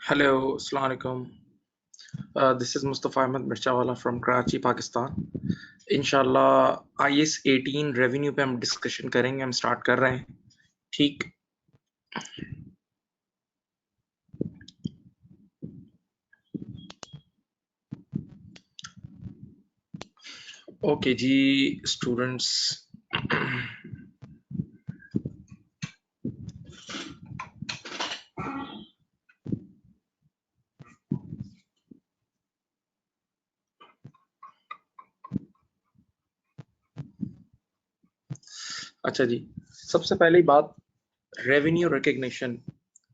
Hello, Assalamu alaikum. This is Mustafa Ahmed Mirchawala from Karachi, Pakistan. इंशाल्लाह IS 18 revenue पे हम discussion करेंगे. हम स्टार्ट कर रहे हैं. ठीक. ओके जी स्टूडेंट्स. अच्छा जी, सबसे पहली बात, रेवेन्यू रिकग्निशन.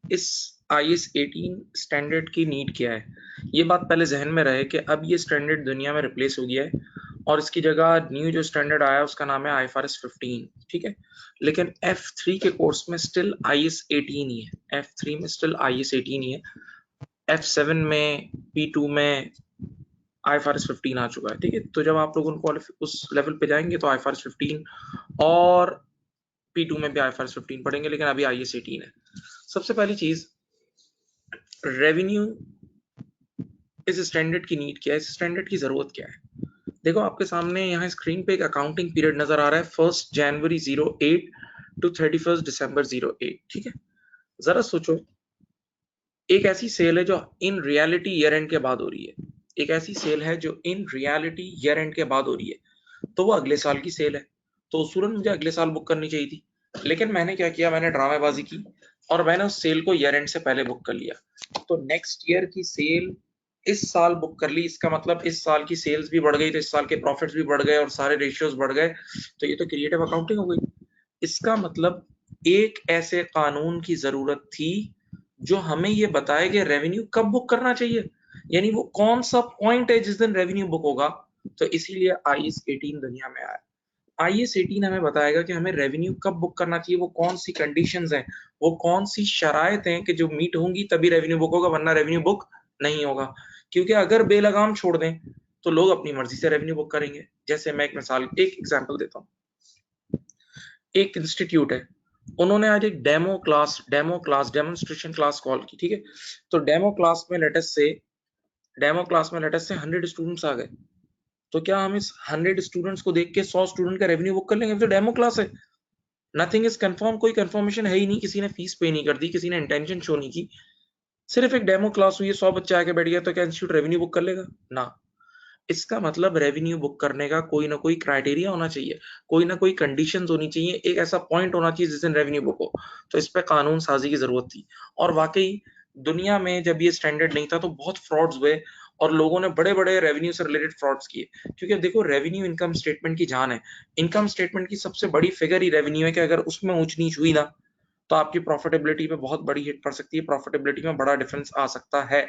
इस IS 18 स्टैंडर्ड की नीड क्या है? ये बात पहले जहन में रहे कि अब ये स्टैंडर्ड दुनिया में रिप्लेस हो गया है और इसकी जगह न्यू जो स्टैंडर्ड आया उसका नाम है IFRS 15. ठीक है, लेकिन F3 के कोर्स में स्टिल IS 18 ही है. F3 में स्टिल IS 18 ही है. F7 में, P2 में IFRS 15 आ चुका है. ठीक है, तो जब आप लोग उनको उस लेवल पे जाएंगे तो IFRS 15 और P2 में भी IFRS 15 पढ़ेंगे, लेकिन अभी IS 18 है. सबसे पहली चीज, रेवेन्यू इस स्टैंडर्ड की नीड क्या है, इस स्टैंडर्ड की जरूरत क्या है? देखो, आपके सामने यहाँ स्क्रीन पे एक अकाउंटिंग पीरियड नजर आ रहा है, 1 जनवरी 08 टू 31 दिसंबर 08. ठीक है, जरा सोचो, एक ऐसी सेल है जो इन रियलिटी ईयर एंड के बाद हो रही है. एक ऐसी सेल है जो इन रियलिटी ईयर एंड के बाद हो रही है, तो वो अगले साल की सेल है. तो उसूलन मुझे अगले साल बुक करनी चाहिए थी, लेकिन मैंने क्या किया, मैंने ड्रामेबाजी की और मैंने उस सेल को ईयर एंड से पहले बुक कर लिया. तो नेक्स्ट ईयर की सेल इस साल बुक कर ली. इसका मतलब इस साल की सेल्स भी बढ़ गई, तो इस साल के प्रॉफिट्स भी बढ़ गए और सारे रेशियोज बढ़ गए. तो ये तो क्रिएटिव अकाउंटिंग हो गई. इसका मतलब एक ऐसे कानून की जरूरत थी जो हमें ये बताए कि रेवेन्यू कब बुक करना चाहिए, यानी वो कौन सा पॉइंट है जिस दिन रेवेन्यू बुक होगा. तो इसीलिए IS 18 दुनिया में आया. IS 18 हमें बताएगा कि हमें रेवेन्यू कब बुक करना चाहिए, वो कौन सी कंडीशंस हैं, वो कौन सी शराइत हैं कि जो मीट होंगी तभी रेवेन्यू बुक होगा, वरना रेवेन्यू बुक नहीं होगा. क्योंकि अगर बेलगाम छोड़ दें तो लोग अपनी मर्जी से रेवेन्यू बुक करेंगे. जैसे मैं एक एग्जांपल देता हूँ. एक इंस्टीट्यूट है, उन्होंने आज एक डेमोन्स्ट्रेशन क्लास कॉल की. ठीक है, तो डेमो क्लास में लेटेस्ट से 100 स्टूडेंट्स आ गए. तो क्या हम इस 100 स्टूडेंट्स को देख के 100 स्टूडेंट का रेवेन्यू बुक कर लेंगे? तो डेमो क्लास है, नथिंग इज कंफर्म, कोई कंफर्मेशन है ही नहीं, किसी ने फीस पे नहीं कर दी, किसी ने इंटेंशन शो नहीं की, सिर्फ एक डेमो क्लास हुई है, 100 बच्चे आके बैठ गया, तो क्या इंस्टीट्यूट रेवेन्यू बुक कर लेगा? ना. इसका मतलब रेवेन्यू बुक करने का कोई ना कोई क्राइटेरिया होना चाहिए, कोई ना कोई कंडीशंस होनी चाहिए, एक ऐसा पॉइंट होना चाहिए जिस दिन रेवेन्यू बुक हो. तो इस पे कानून साजी की जरूरत थी. और वाकई दुनिया में जब ये स्टैंडर्ड नहीं था तो बहुत फ्रॉड्स हुए और लोगों ने बड़े बड़े रेवेन्यू से रिलेटेड फ्रॉड्स किए. क्योंकि अब देखो, रेवेन्यू इनकम स्टेटमेंट की जान है. इनकम स्टेटमेंट की सबसे बड़ी फिगर ही रेवेन्यू है कि अगर उसमें ऊंच नीच हुई ना तो आपकी प्रॉफिटेबिलिटी पे बहुत बड़ी हिट पड़ सकती है, प्रॉफिटेबिलिटी में बड़ा डिफरेंस आ सकता है.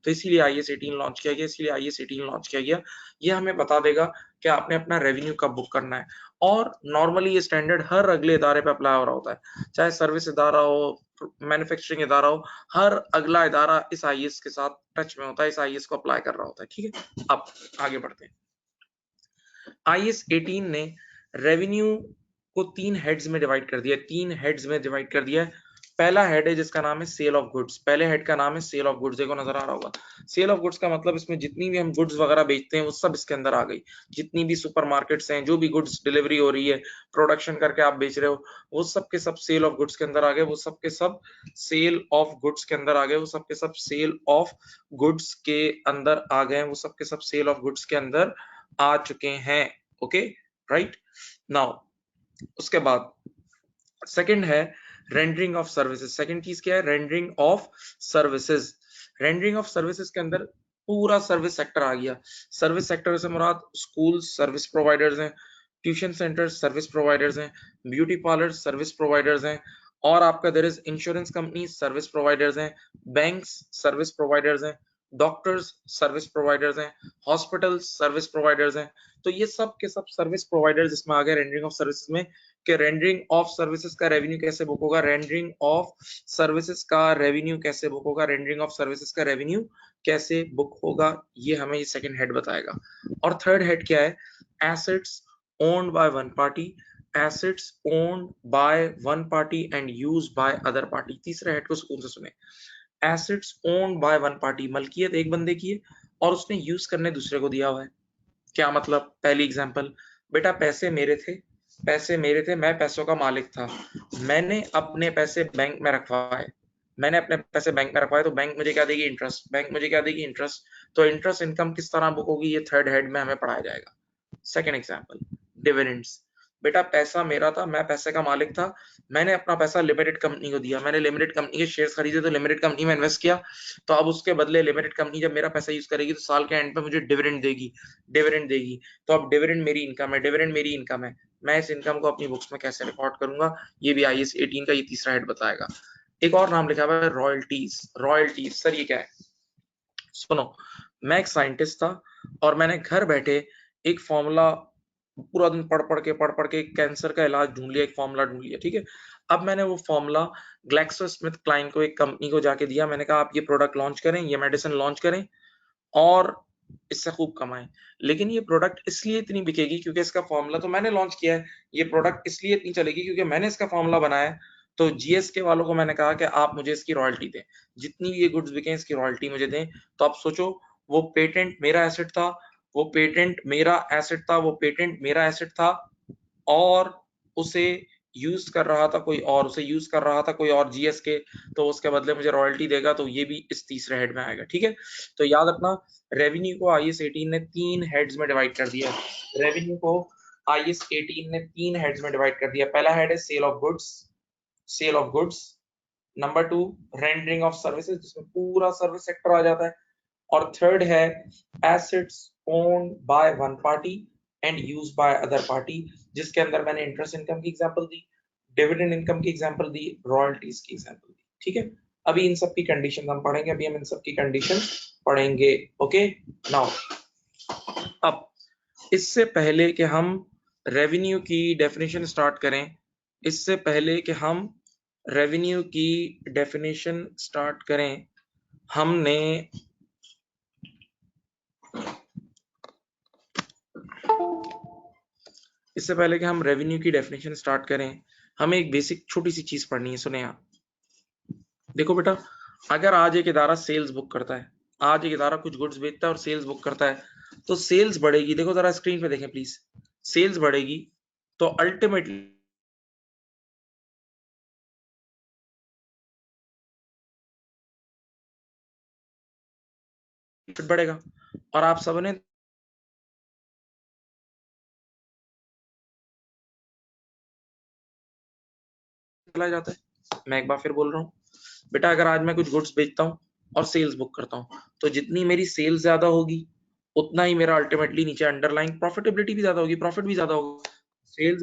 तो इसीलिए IS 18 लॉन्च किया गया, ये हमें बता देगा कि आपने अपना रेवेन्यू कब बुक करना है. और नॉर्मली ये स्टैंडर्ड हर अगले इदारे पे अप्लाई हो रहा होता है, चाहे सर्विस इदारा हो, मैन्युफैक्चरिंग इदारा हो, हर अगला इदारा इस IS के साथ टच में होता है, इस IS को अप्लाई कर रहा होता है. ठीक है, अब आगे बढ़ते हैं. IS 18 ने रेवेन्यू को तीन हेड्स में डिवाइड कर दिया है. पहला हेड है जिसका नाम है सेल ऑफ गुड्स. पहले हेड का नाम है सेल ऑफ गुड्स. देखो नजर आ रहा होगा, सेल ऑफ गुड्स का मतलब इसमें जितनी भी हम गुड्स वगैरह बेचते हैं वो सब इसके अंदर आ गई. जितनी भी सुपरमार्केट्स हैं, जो भी गुड्स डिलीवरी हो रही है, प्रोडक्शन करके आप बेच रहे हो, वो सब के सब सेल ऑफ गुड्स के अंदर आ गए, वो सब के सब सेल ऑफ गुड्स के अंदर आ गए, वो सब के सब सेल ऑफ गुड्स के अंदर आ गए, वो सब के सब सेल ऑफ गुड्स के अंदर आ चुके हैं. Okay, right. नाउ उसके बाद सेकंड है रेंडरिंग ऑफ सर्विसेज. सेकंड चीज क्या है? Rendering of services. Rendering of services के अंदर पूरा सर्विस सेक्टर आ गया. सर्विस सेक्टर से मुराद स्कूल सर्विस प्रोवाइडर्स हैं, ट्यूशन सेंटर सर्विस प्रोवाइडर्स हैं, ब्यूटी पार्लर सर्विस प्रोवाइडर्स हैं, और आपका there is insurance company service providers हैं, बैंक्स सर्विस प्रोवाइडर्स हैं, डॉक्टर्स सर्विस प्रोवाइडर्स हैं, हॉस्पिटल सर्विस प्रोवाइडर्स हैं. तो ये सब के सब सर्विस प्रोवाइडर्स इसमें आ गए रेंडरिंग ऑफ सर्विसेज में. कि रेंडरिंग ऑफ सर्विसेज का रेवेन्यू कैसे बुक होगा, रेंडरिंग ऑफ सर्विसेज का रेवेन्यू कैसे बुक होगा, रेंडरिंग ऑफ सर्विसेज का रेवेन्यू कैसे बुक होगा, ये हमें ये सेकंड हेड बताएगा. और थर्ड हेड क्या है? Assets owned by one party, assets owned by one party and used by other party. तीसरे हेड को सुकून से सुने. Assets owned by one party, मलकियत एक बंदे की है और उसने यूज करने दूसरे को दिया हुआ है। क्या मतलब? पहली एग्जांपल, बेटा पैसे मेरे थे, मैं पैसों का मालिक था, मैंने अपने पैसे बैंक में रखवाए, तो बैंक मुझे क्या देगी? इंटरेस्ट। तो इंटरेस्ट इनकम किस तरह बुक होगी? ये थर्ड हेड में हमें पढ़ाया जाएगा। Second example, dividends. बेटा पैसा मेरा था, मैं पैसे का मालिक था, मैंने अपना पैसा लिमिटेड कंपनी को दिया, मैंने लिमिटेड कंपनी के शेयर्स खरीदे, तो लिमिटेड कंपनी में इन्वेस्ट किया, तो अब उसके बदले लिमिटेड कंपनी जब मेरा पैसा यूज करेगी तो साल के एंड पे मुझे डिविडेंड देगी। तो अब डिविडेंड मेरी इनकम है, मैं इस इनकम को अपनी बुक्स में कैसे रिकॉर्ड करूंगा? ये भी IAS 18 का ये तीसरा हेड बताएगा। एक और नाम लिखा हुआ है रॉयल्टीज। सर ये क्या है? सुनो, मैं एक साइंटिस्ट था और मैंने घर बैठे एक फॉर्मूला पूरा दिन पढ़ के कैंसर का इलाज ढूंढ लिया, एक फॉर्मूला ढूंढ लिया, ठीक है। अब मैंने वो फॉर्मूला ग्लैक्सोस्मिथक्लाइन को, एक कंपनी को जाके दिया, मैंने कहा आप ये प्रोडक्ट लॉन्च करें, ये मेडिसिन लॉन्च करें और इससे खूब कमाएं। लेकिन ये प्रोडक्ट इसलिए इतनी बिकेगी क्योंकि इसका फॉर्मूला तो मैंने लॉन्च किया है, ये प्रोडक्ट इसलिए इतनी चलेगी क्योंकि मैंने इसका फॉर्मूला बनाया है। तो GSK वालों को मैंने कहा कि आप मुझे इसकी रॉयल्टी दें, जितनी भी ये गुड्स बिके इसकी रॉयल्टी मुझे दें। तो आप सोचो, वो पेटेंट मेरा एसेट था, और उसे यूज कर रहा था कोई और GSK, तो उसके बदले मुझे रॉयल्टी देगा। तो ये भी इस तीसरे हेड में आएगा, ठीक है। तो याद रखना, रेवेन्यू को IAS 18 ने 3 हेड्स में डिवाइड कर दिया। पहला हेड है sale of goods. Number 2, rendering of services, जिसमें पूरा सर्विस सेक्टर आ जाता है। और थर्ड है assets owned by one party and used by other party, जिसके अंदर मैंने इंटरेस्ट इनकम की एग्जांपल दी, डिविडेंड इनकम की एग्जांपल दी, रॉयल्टीज की एग्जांपल दी, ठीक है। अभी इन सब की कंडीशन हम पढ़ेंगे, ओके। नाउ, अब इससे पहले कि हम रेवेन्यू की डेफिनेशन स्टार्ट करें, हमने इससे पहले कि हम रेवेन्यू की डेफिनेशन स्टार्ट करें, हमें एक बेसिक छोटी सी चीज पढ़नी है। सुने आप, देखो बेटा, अगर आज एक इदारा सेल्स बुक करता है, आज एक इदारा कुछ गुड्स बेचता है और सेल्स बुक करता है, तो सेल्स बढ़ेगी। देखो जरा स्क्रीन पे देखें प्लीज, सेल्स बढ़ेगी तो अल्टीमेटली बढ़ेगा। और आप सबने चला जाता है। मैं एक बार फिर बोल रहा हूँ, बेटा अगर आज मैं कुछ गुड्स बेचता हूँ और सेल्स बुक करता हूँ, तो जितनी मेरी सेल्स ज्यादा होगी उतना ही मेरा अल्टीमेटली नीचे अंडरलाइंग प्रॉफिटेबिलिटी भी ज्यादा होगी, प्रॉफिट भी ज्यादा होगा। सेल्स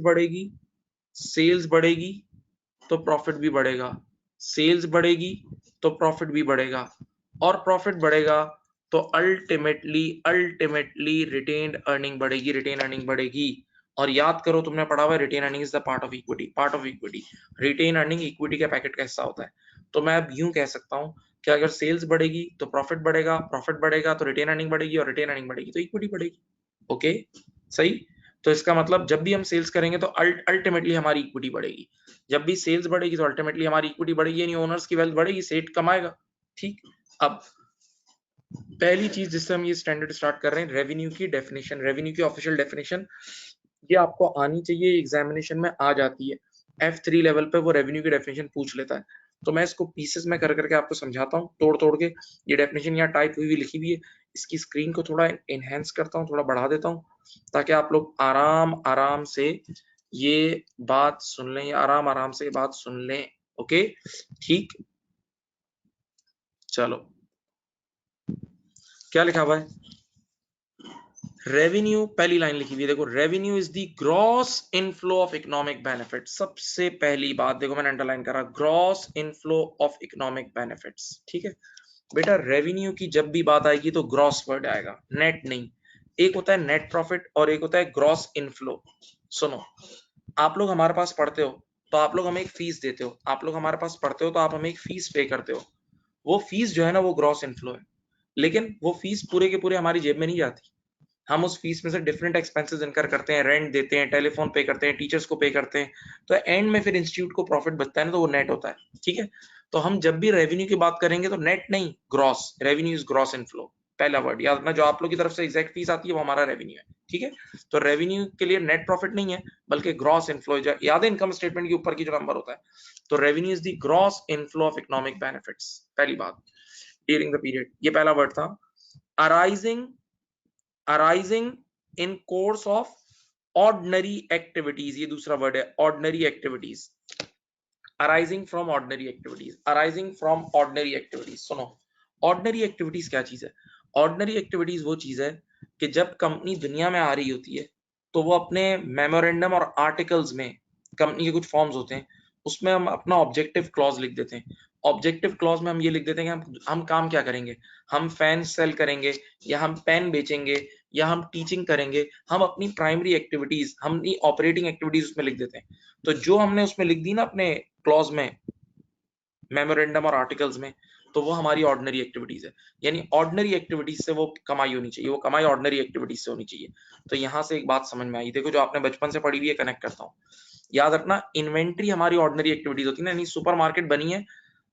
बढ़ेगी तो प्रॉफिट भी बढ़ेगा, सेल्स बढ़ेगी तो प्रॉफिट भी बढ़ेगा, और प्रॉफिट बढ़ेगा तो अल्टीमेटली रिटेन अर्निंग बढ़ेगी। और याद करो, तुमने पढ़ा हुआ है retain earning is the part of equity. Retain earning equity के पैकेट का हिस्सा होता है। तो मैं अब यूं कह सकता हूं कि अगर सेल्स बढ़ेगी तो प्रॉफिट बढ़ेगा तो रिटेन अर्निंग बढ़ेगी, और रिटेन अर्निंग बढ़ेगी तो इक्विटी बढ़ेगी। ओके, सही। तो इसका मतलब जब भी हम सेल्स करेंगे तो अल्टीमेटली हमारी इक्विटी बढ़ेगी, जब भी सेल्स बढ़ेगी तो अल्टीमेटली हमारी इक्विटी बढ़ेगी, यानी ओनर्स की वेल्थ बढ़ेगी, सेठ कमाएगा, ठीक। अब पहली चीज जिससे हम ये स्टैंडर्ड स्टार्ट कर रहे हैं, रेवेन्यू की ऑफिशियल डेफिनेशन, ये आपको आनी चाहिए, एग्जामिनेशन में आ जाती है। F3 लेवल पे वो रेवेन्यू की डेफिनेशन पूछ लेता है। तो मैं इसको पीसेस में कर करके आपको समझाता हूँ, तोड़ के। ये डेफिनेशन यहाँ टाइप हुई लिखी हुई है, इसकी स्क्रीन को थोड़ा एनहेंस करता हूँ, थोड़ा बढ़ा देता हूँ, ताकि आप लोग आराम से ये बात सुन लें, आराम से ये बात सुन लें। ओके, ठीक। चलो, क्या लिखा हुआ है? रेवेन्यू, पहली लाइन लिखी हुई है, देखो, revenue is the gross inflow of economic benefit. सबसे पहली बात देखो, मैंने अंडरलाइन करा, gross inflow of economic benefits, ठीक है। बेटा रेवेन्यू की जब भी बात आएगी तो ग्रॉस वर्ड आएगा, नेट नहीं। एक होता है नेट प्रॉफिट और एक होता है ग्रॉस इनफ्लो। सुनो, आप लोग हमारे पास पढ़ते हो तो आप लोग हमें एक फीस देते हो, आप हमें एक फीस पे करते हो। वो फीस जो है ना, वो ग्रॉस इनफ्लो है, लेकिन वो फीस पूरे के पूरे हमारी जेब में नहीं जाती। हम उस फीस में से डिफरेंट एक्सपेंसेस इनकर करते हैं, रेंट देते हैं, टेलीफोन पे करते हैं, टीचर्स को पे करते हैं, तो एंड में फिर इंस्टीट्यूट को प्रॉफिट बचता है ना, तो वो नेट होता है, ठीक है। तो हम जब भी रेवेन्यू की बात करेंगे तो नेट नहीं, gross. Revenue is gross inflow, पहला वर्ड याद रखना। जो आप लोग की तरफ से एग्जैक्ट फीस आती है वो हमारा रेवेन्यू है, ठीक है। तो रेवेन्यू के लिए नेट प्रॉफिट नहीं है बल्कि ग्रॉस इनफ्लो, याद है इनकम स्टेटमेंट के ऊपर की जो नंबर होता है। तो revenue is the gross inflow of economic benefits, पहली बात ड्यूरिंग द पीरियड। ये पहला वर्ड था। Arising, arising in course of ordinary activities, ये दूसरा वर्ड है, ordinary activities. Arising from ordinary activities, arising from ordinary activities. सुनो, ऑर्डिनरी एक्टिविटीज क्या चीज है? ऑर्डिनरी एक्टिविटीज वो चीज है कि जब कंपनी दुनिया में आ रही होती है तो वो अपने मेमोरेंडम और आर्टिकल्स में, कंपनी के कुछ फॉर्म्स होते हैं, उसमें हम अपना ऑब्जेक्टिव क्लॉज लिख देते हैं। ऑब्जेक्टिव क्लॉज में हम ये लिख देते हैं कि हम काम क्या करेंगे। हम फैन सेल करेंगे, या हम पेन बेचेंगे, या हम टीचिंग करेंगे। हम अपनी प्राइमरी एक्टिविटीज, हम अपनी ऑपरेटिंग एक्टिविटीज उसमें लिख देते हैं। तो जो हमने उसमें लिख दी ना अपने क्लॉज में, मेमोरेंडम और आर्टिकल्स में, तो वो हमारी ऑर्डिनरी एक्टिविटीज है। यानी ऑर्डिनरी एक्टिविटीज से वो कमाई होनी चाहिए, वो कमाई ऑर्डिनरी एक्टिविटीज से होनी चाहिए। तो यहां से एक बात समझ में आई, देखो जो आपने बचपन से पढ़ी हुई है, कनेक्ट करता हूँ। याद रखना, इन्वेंट्री हमारी ऑर्डिनरी एक्टिविटीज होती है ना। यानी सुपरमार्केट बनी है,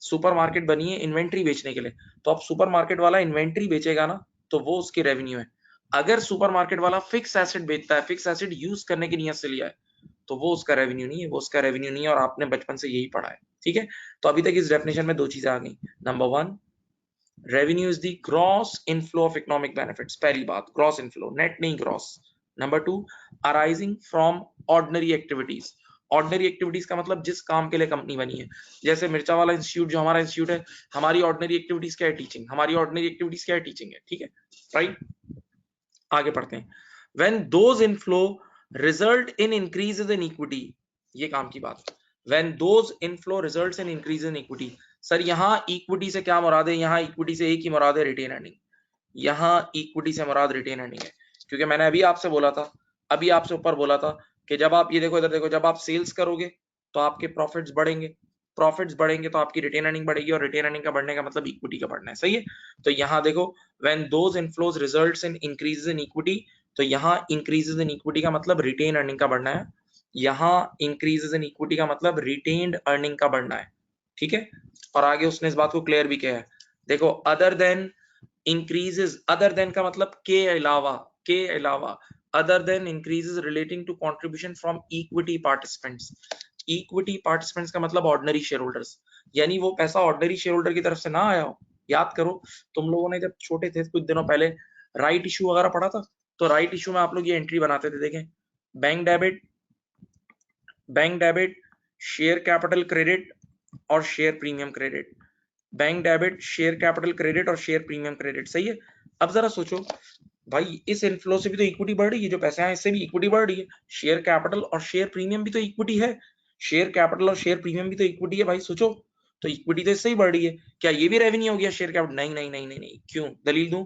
सुपरमार्केट बनी है इन्वेंट्री बेचने के लिए, तो अब सुपरमार्केट वाला इन्वेंट्री बेचेगा ना, तो वो उसकी रेवेन्यू है। अगर सुपरमार्केट वाला फिक्स एसेट बेचता है, फिक्स एसेट यूज करने की नीयत से लिया है, तो वो उसका रेवेन्यू नहीं है, वो उसका रेवेन्यू नहीं है। और आपने बचपन से यही पढ़ा है, ठीक है। तो अभी तक इस डेफिनेशन में दो चीजें आ गई। Number one, revenue is the gross inflow of economic benefits, पहली बात ग्रॉस इनफ्लो, नेट नहीं gross. Number two, arising from ordinary activities. Ordinary activities का मतलब जिस काम के लिए कंपनी बनी है। जैसे मिर्चा वाला इंस्टीट्यूट जो हमारा इंस्टीट्यूट है, हमारी ऑर्डिनरी एक्टिविटीज क्या है? टीचिंग। हमारी ऑर्डिनरी एक्टिविटीज क्या है? टीचिंग है, ठीक है, राइट। आगे पढ़ते हैं। When those inflow result in increases in equity, ये काम की बात। When those inflow results in increases in equity, sir यहाँ इक्विटी से क्या मुराद है? यहाँ इक्विटी से एक ही मुराद है, रिटेन अर्निंग। यहाँ इक्विटी से मुराद रिटेन अर्निंग है, क्योंकि मैंने अभी आपसे बोला था, अभी आपसे ऊपर बोला था कि जब आप ये देखो, इधर देखो, जब आप सेल्स करोगे तो आपके प्रॉफिट्स बढ़ेंगे, प्रॉफिट्स बढ़ेंगे तो आपकी रिटेन अर्निंग बढ़ेगी, और रिटेन अर्निंग का बढ़ने का मतलब इक्विटी का बढ़ना है, सही है। तो यहाँ देखो, when those inflows results in increases in equity, तो यहाँ इंक्रीजेस इन इक्विटी का मतलब रिटेन अर्निंग का बढ़ना है। यहाँ इंक्रीजेस इन इक्विटी का मतलब रिटेन्ड अर्निंग का बढ़ना है, ठीक है। और आगे उसने इस बात को क्लियर भी किया है। देखो, other than increases, other than का मतलब के अलावा, के अलावा, other than increases relating to contribution from equity participants. Equity participants का मतलब ऑर्डिनरी शेयर होल्डर्स, यानी वो पैसा ऑर्डिनरी शेयर होल्डर की तरफ से ना आया हो। याद करो, तुम लोगों ने जब छोटे थे कुछ दिनों पहले राइट इशू वगैरह पढ़ा था, तो राइट इशू में आप लोग ये एंट्री बनाते थे, देखें, bank debit, bank debit, share capital credit और share premium credit. Bank debit, share capital credit और शेयर प्रीमियम क्रेडिट, सही है। अब जरा सोचो भाई, इस इनफ्लो से भी तो इक्विटी बढ़ रही है, जो पैसे आए इससे भी इक्विटी बढ़ रही है। शेयर कैपिटल और शेयर प्रीमियम भी तो इक्विटी है, शेयर कैपिटल और शेयर प्रीमियम भी तो इक्विटी है भाई, सोचो। तो इक्विटी तो इससे ही बढ़ रही है, क्या ये भी रेवेन्यू हो गया शेयर कैपिटल? नहीं नहीं नहीं नहीं नहीं, क्यों? दलील दूं।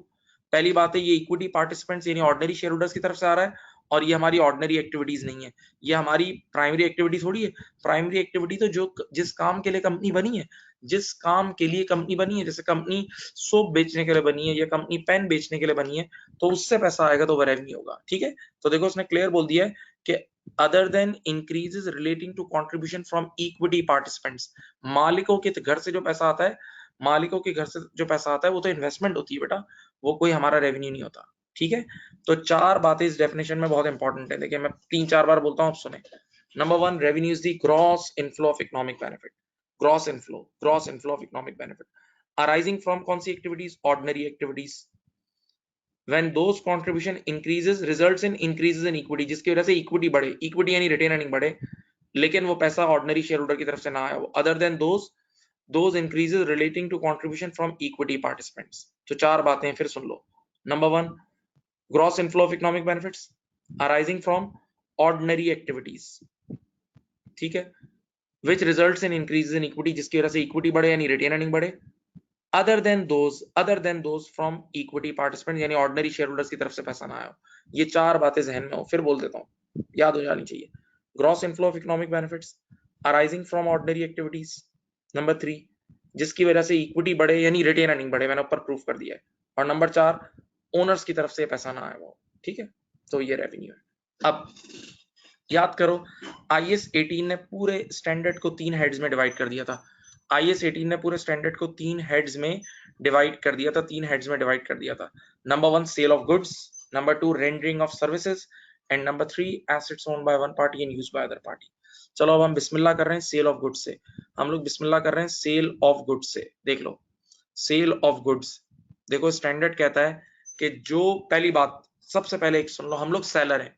पहली बात है, ये इक्विटी पार्टिसिपेंट्स यानी ऑर्डिनरी शेयर होल्डर्स की तरफ से आ रहा है, और ये हमारी ऑर्डिनरी एक्टिविटीज नहीं है, ये हमारी प्राइमरी एक्टिविटी थोड़ी है। प्राइमरी एक्टिविटी तो जो जिस काम के लिए कंपनी बनी है, जिस काम के लिए कंपनी बनी है, जैसे कंपनी सोप बेचने के लिए बनी है या कंपनी पेन बेचने के लिए बनी है, तो उससे पैसा आएगा तो वह रेवेन्यू होगा, ठीक है। तो देखो उसने क्लियर बोल दिया है कि other than increases relating to contribution from equity participants. मालिकों के घर से जो पैसा आता है, मालिकों के घर से जो पैसा आता है वो तो इन्वेस्टमेंट होती है बेटा, वो कोई हमारा रेवेन्यू नहीं होता, ठीक है। तो चार बातें इस डेफिनेशन में बहुत इंपॉर्टेंट है, देखिए मैं 3-4 बार बोलता हूँ, आप सुने। Number one, revenue is the gross inflow of economic benefit, gross inflow, gross inflow of economic benefit arising from कौन सी activities? Ordinary activities. when those contribution increases results in increases in equity, जिसकी वजह से equity बढ़े, equity यानी retained earning बढ़े, लेकिन वो पैसा ऑर्डिनरी शेयर होल्डर की तरफ से ना आया हो। Other than those increases relating to contribution from equity participants. तो चार बातें फिर सुन लो। Number one, gross inflow of economic benefits arising from ordinary activities, ठीक है, which results in increases in equity, जिसकी वजह से इक्विटी बढ़े यानी रिटेन अर्निंग बढ़े। Other than those from equity participant, यानी ऑर्डिनरी शेयर होल्डर्स की तरफ से पैसा ना आया हो। ये चार बातें जहन में हो, फिर बोल देता हूँ, याद हो जानी चाहिए। Gross inflow of economic benefits arising from ordinary activities. Number 3, जिसकी वजह से इक्विटी बढ़े यानी रिटेन अर्निंग बढ़े, मैंने ऊपर प्रूफ कर दिया है। और नंबर 4, ओनर्स की तरफ से पैसा ना आया हो, ठीक है। तो ये रेवेन्यू है। अब याद करो, IS 18 ने पूरे स्टैंडर्ड को 3 हेड्स में डिवाइड कर दिया था। IS 18 ने पूरे स्टैंडर्ड को 3 हेड्स में डिवाइड कर दिया था, 3 हेड्स में डिवाइड कर दिया था। Number 1 sale of goods, number 2 rendering of services and number 3 assets owned by one party and used by other party. चलो अब हम बिस्मिल्लाह कर रहे हैं सेल ऑफ गुड्स से, हम लोग बिस्मिल्लाह कर रहे हैं सेल ऑफ गुड्स से। देख लो सेल ऑफ गुड्स, देखो स्टैंडर्ड कहता है कि जो, पहली बात सबसे पहले एक सुन लो, हम लोग सेलर हैं,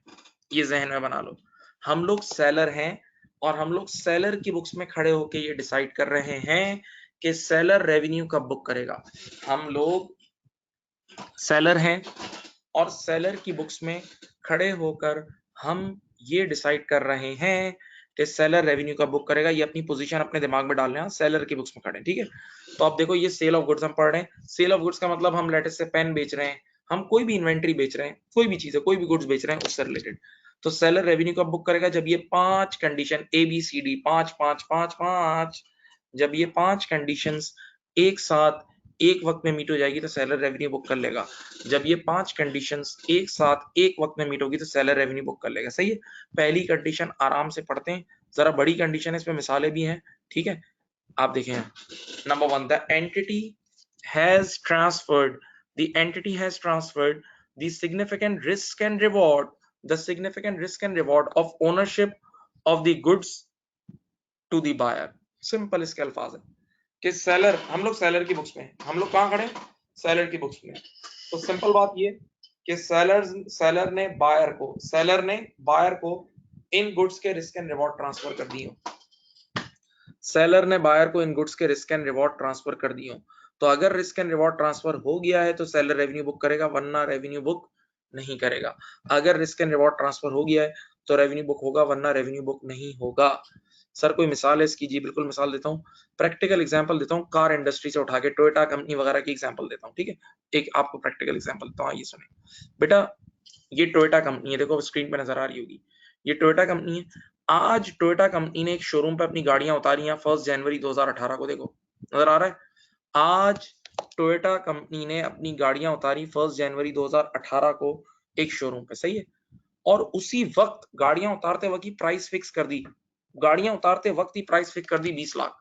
ये जहन में बना लो, हम लोग सेलर हैं और हम लोग सेलर की बुक्स में खड़े होके ये डिसाइड कर रहे हैं कि सेलर रेवेन्यू कब बुक करेगा। हम लोग सेलर हैं और सेलर की बुक्स में खड़े होकर हम ये डिसाइड कर रहे हैं कि सेलर रेवेन्यू कब बुक करेगा। ये अपनी पोजीशन अपने दिमाग में डाल रहे हैं, सेलर की बुक्स में खड़े हैं, ठीक है। तो आप देखो ये सेल ऑफ गुड्स हम पढ़ रहे हैं। सेल ऑफ गुड्स का मतलब हम लेटेस्ट से पेन बेच रहे हैं, हम कोई भी इन्वेंट्री बेच रहे हैं, कोई भी चीज है, कोई भी गुड्स बेच रहे हैं उससे रिलेटेड। तो सेलर रेवेन्यू कब बुक करेगा, जब ये 5 कंडीशन ABCD 5 5 5 5, जब ये 5 कंडीशंस एक साथ एक वक्त में मीट हो जाएगी तो सेलर रेवेन्यू बुक कर लेगा। जब ये 5 कंडीशंस एक साथ एक वक्त में मीट होगी तो सेलर रेवेन्यू बुक कर लेगा। सही है। पहली कंडीशन आराम से पढ़ते हैं, जरा बड़ी कंडीशन है, इसमें मिसालें भी हैं, ठीक है। आप देखें number 1 the entity has transferred, the entity has transferred the significant risk and reward, the significant risk and reward of ownership of the goods to the buyer. Simple इसके अल्फाज है कि सेलर, हम लोग सेलर की बुक्स में, हम लोग कहां खड़े हैं, सेलर की बुक्स में। तो सिंपल बात ये कि सेलर ने बायर को इन गुड्स के रिस्क एंड रिवॉर्ड ट्रांसफर कर दिए, सेलर ने बायर को इन गुड्स के रिस्क एंड रिवॉर्ड ट्रांसफर कर दिए। तो अगर रिस्क एंड रिवॉर्ड ट्रांसफर हो गया है तो सेलर रेवेन्यू बुक करेगा, वरना रेवेन्यू बुक नहीं करेगा। अगर रिस्क एंड रिवॉर्ड ट्रांसफर हो गया है तो रेवेन्यू बुक होगा, वरना रेवेन्यू बुक नहीं होगा। सर कोई मिसाल है इसकी? जी बिल्कुल मिसाल देता हूँ, प्रैक्टिकल एग्जांपल देता हूँ, कार इंडस्ट्री से उठा के टोयोटा कंपनी वगैरह की एग्जांपल देता हूँ, ठीक है। एक आपको प्रैक्टिकल एग्जांपल देता हूँ, ये सुनिए बेटा। ये टोयोटा कंपनी है, देखो स्क्रीन पे नजर आ रही होगी, ये टोयोटा कंपनी है। आज टोयोटा कंपनी ने एक शोरूम पे अपनी गाड़ियां उतारी हैं 1 जनवरी 2018 को, देखो नजर आ रहा है। आज टोयोटा कंपनी ने अपनी गाड़ियां उतारी 1 जनवरी 2018 को एक शोरूम पे, सही है। और उसी वक्त गाड़ियां उतारते वक्त ही प्राइस फिक्स कर दी, गाड़ियां उतारते वक्त ही प्राइस फिक्स कर दी 20 लाख,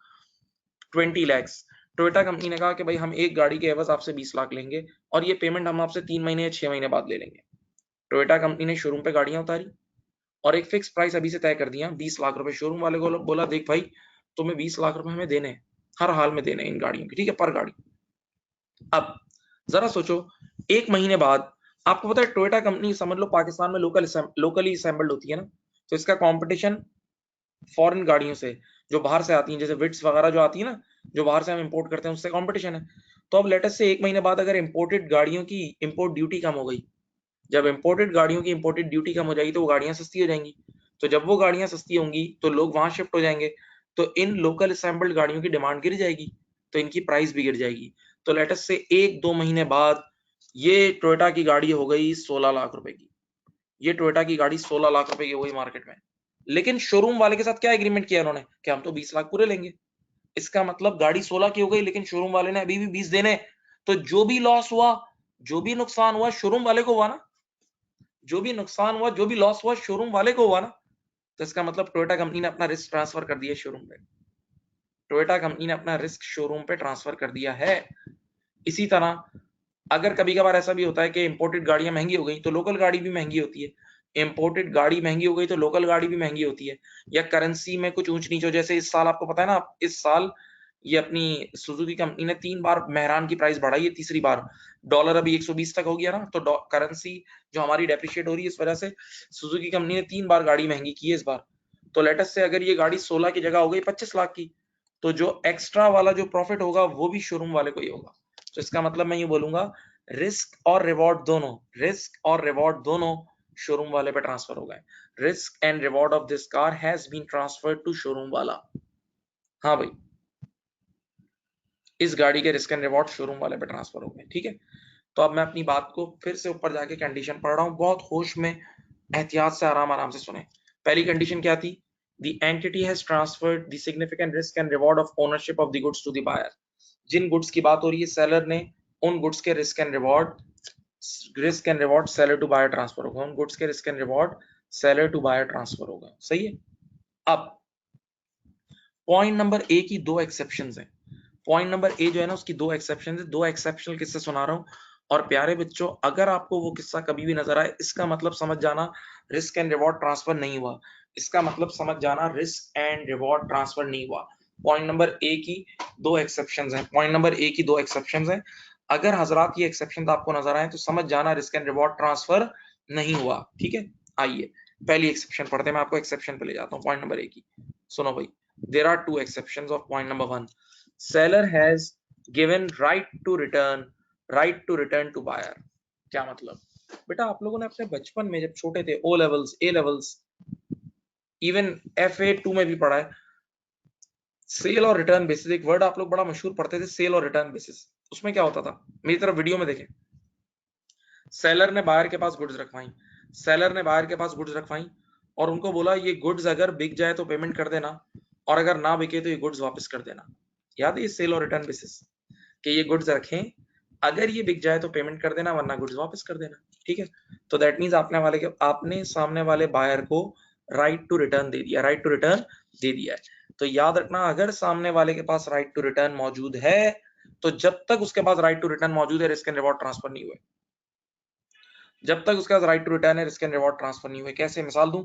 20 lakhs। टोयोटा कंपनी ने कहा कि भाई हम एक गाड़ी के एवज आपसे 20 लाख लेंगे और ये पेमेंट हम आपसे 3 महीने या 6 महीने बाद ले लेंगे। टोयोटा कंपनी ने शोरूम पे गाड़ियां उतारी और एक फिक्स प्राइस अभी से तय कर दिया 20 लाख रुपए। शोरूम वाले को बोला देख भाई तुम्हें 20 लाख रुपए हमें देने, हर हाल में देने इन गाड़ियों की, ठीक है, पर गाड़ी। अब जरा सोचो, एक महीने बाद, आपको पता है टोयोटा कंपनी समझ लो पाकिस्तान में लोकली असेंबल्ड होती है ना, तो इसका कंपटीशन फॉरेन गाड़ियों से जो बाहर से आती हैं, जैसे विट्स वगैरह जो आती है ना, जो बाहर से हम इंपोर्ट करते हैं, उससे कंपटीशन है। तो अब लेटेस्ट से एक महीने बाद अगर इंपोर्टेड गाड़ियों की इंपोर्ट ड्यूटी कम हो गई, जब इंपोर्टेड गाड़ियों की इंपोर्टेड ड्यूटी कम हो जाएगी तो वो गाड़ियां सस्ती हो जाएंगी। तो जब वो गाड़ियां सस्ती होंगी तो लोग वहां शिफ्ट हो जाएंगे, तो इन लोकल असेंबल्ड गाड़ियों की डिमांड गिर जाएगी, तो इनकी प्राइस भी गिर जाएगी। तो लेटेस्ट से 1-2 महीने बाद ये टोयोटा की गाड़ी हो गई 16 लाख रुपए की, ये टोयोटा की गाड़ी 16 लाख रुपए की हो गई मार्केट में। लेकिन शोरूम वाले के साथ क्या एग्रीमेंट किया उन्होंने कि हम तो 20 लाख पूरे लेंगे। इसका मतलब गाड़ी 16 की हो गई लेकिन शोरूम वाले ने अभी भी 20 देने। तो जो भी लॉस हुआ, जो भी नुकसान हुआ, शोरूम वाले को हुआ ना, जो भी नुकसान हुआ, जो भी लॉस हुआ, शोरूम वाले को हुआ ना। तो इसका मतलब टोयोटा कंपनी ने अपना रिस्क ट्रांसफर कर दिया शोरूम पे, टोयोटा कंपनी ने अपना रिस्क शोरूम पे ट्रांसफर कर दिया है। इसी तरह अगर कभी कभार ऐसा भी होता है कि इंपोर्टेड गाड़ियां महंगी हो गई तो लोकल गाड़ी भी महंगी होती है, इंपोर्टेड गाड़ी महंगी हो गई तो लोकल गाड़ी भी महंगी होती है, या करेंसी में कुछ ऊंच नीच हो, जैसे इस साल आपको पता है ना, इस साल ये अपनी सुजुकी कंपनी ने 3 बार मेहरान की प्राइस बढ़ाई है, तीसरी बार। डॉलर अभी 120 तक हो गया ना, तो करेंसी जो हमारी डेप्रिशिएट हो रही है, इस वजह से सुजुकी कंपनी ने 3 बार गाड़ी महंगी की है इस बार। तो लेटेस्ट से अगर ये गाड़ी 16 की जगह हो गई 25 लाख की, तो जो एक्स्ट्रा वाला जो प्रॉफिट होगा वो भी शोरूम वाले को ही होगा। तो इसका मतलब मैं ये बोलूंगा रिस्क और रिवॉर्ड दोनों, रिस्क और रिवॉर्ड दोनों शोरूम वाले पे ट्रांसफर हो गए। Risk and reward of this car has been transferred to showroom वाला। हाँ भाई, इस गाड़ी के रिस्क एंड रिवॉर्ड शोरूम वाले पे ट्रांसफर हो गए, ठीक है। तो अब मैं अपनी बात को फिर से ऊपर जाके कंडीशन पढ़ रहा हूं, बहुत होश में एहतियात से आराम आराम से सुने। पहली कंडीशन क्या थी? The entity has transferred the significant risk and reward of ownership of the goods to the buyer। जिन गुड्स की बात हो रही है, सेलर ने उन गुड्स के risk and reward seller to buyer transfer होगा, उन गुड्स के risk and reward seller to buyer transfer होगा, सही है। अब पॉइंट नंबर ए की दो एक्सेप्शंस हैं। पॉइंट नंबर ए जो है ना उसकी दो एक्सेप्शन है। दो एक्सेप्शनल किस्से सुना रहा हूँ। और प्यारे बच्चों, अगर आपको वो किस्सा कभी भी नजर आए, इसका मतलब समझ जाना रिस्क एंड रिवॉर्ड ट्रांसफर नहीं हुआ। इसका मतलब समझ जाना रिस्क एंड रिवॉर्ड ट्रांसफर नहीं हुआ। पॉइंट नंबर ए की दो एक्सेप्शंस हैं। पॉइंट नंबर ए की दो एक्सेप्शंस हैं। अगर हजरात ये एक्सेप्शन आपको नजर आए तो समझ जाना रिस्क एंड रिवॉर्ड ट्रांसफर नहीं हुआ। ठीक है, आइए पहली एक्सेप्शन पढ़ते हैं। मैं आपको एक्सेप्शन पे ले जाता हूँ पॉइंट नंबर ए की। सुनो भाई, there are two exceptions of point number 1। seller has given right to return to buyer। क्या मतलब? बेटा आप लोगों ने अपने बचपन में जब छोटे थे, O levels, A levels, even FA2 में भी पढ़ा है, सेल और रिटर्न बेसिस। एक वर्ड आप लोग बड़ा मशहूर पढ़ते थे, सेल और रिटर्न बेसिस। उसमें क्या होता था, मेरी तरफ वीडियो में देखें। सेलर ने बायर के पास गुड्स रखवाई, सेलर ने बायर के पास गुड्स रखवाई और उनको बोला ये गुड्स अगर बिक जाए तो पेमेंट कर देना, और अगर ना बिके तो ये गुड्स वापस कर देना। याद है ये सेल और रिटर्न बेसिस, कि ये गुड्स रखें, अगर ये बिक जाए तो पेमेंट कर देना, वरना गुड्स वापस कर देना। ठीक है, तो दैट मींस आपने सामने वाले बायर को राइट टू रिटर्न दे दिया, राइट टू रिटर्न दे दिया है। तो याद रखना, अगर सामने वाले के पास राइट टू रिटर्न मौजूद है, तो जब तक उसके पास राइट टू रिटर्न मौजूद है, रिस्क एंड रिवॉर्ड ट्रांसफर नहीं हुए। जब तक उसके पास राइट टू रिटर्न है, रिस्क एंड रिवॉर्ड ट्रांसफर नहीं हुए। कैसे मिसाल दूं?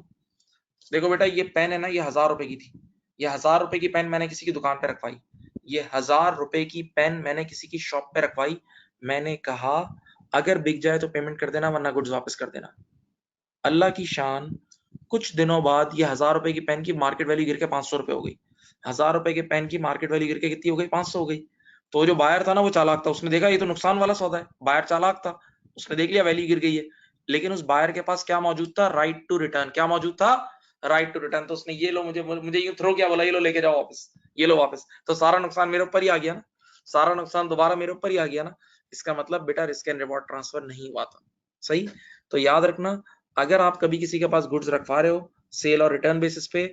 देखो बेटा, ये पेन है ना, ये 1000 रुपए की थी। ये 1000 रुपए की पेन मैंने किसी की दुकान पे रखवाई। ये 1000 रुपए की पेन मैंने किसी की शॉप पे रखवाई। मैंने कहा अगर बिक जाए तो पेमेंट कर देना, वरना गुड्स वापस कर देना। अल्लाह की शान, कुछ दिनों बाद ये 1000 रुपए की पेन की मार्केट वैल्यू गिर के 500 रुपए हो गई। 1000 रुपए के पेन की मार्केट वैल्यू गिर के कितनी हो गई? 500 हो गई। तो जो बायर था ना, वो चालाक था, उसने देखा ये तो नुकसान वाला सौदा है। बायर चालाक था, उसने देख लिया वैल्यू गिर गई है, लेकिन उस बायर के पास क्या मौजूद था? Right to return. क्या मौजूद था? Right to return. तो उसने ये लो, मुझे ये थ्रो किया, बोला ये लो लेके जाओ वापस, ये लो वापस। तो सारा नुकसान मेरे ऊपर ही आ गया ना, सारा नुकसान दोबारा मेरे ऊपर ही आ गया ना। इसका मतलब बेटा रिस्क एंड रिवॉर्ड ट्रांसफर नहीं हुआ था। सही? तो याद रखना, अगर आप कभी किसी के पास गुड्स रखवा रहे हो सेल और रिटर्न बेसिस पे,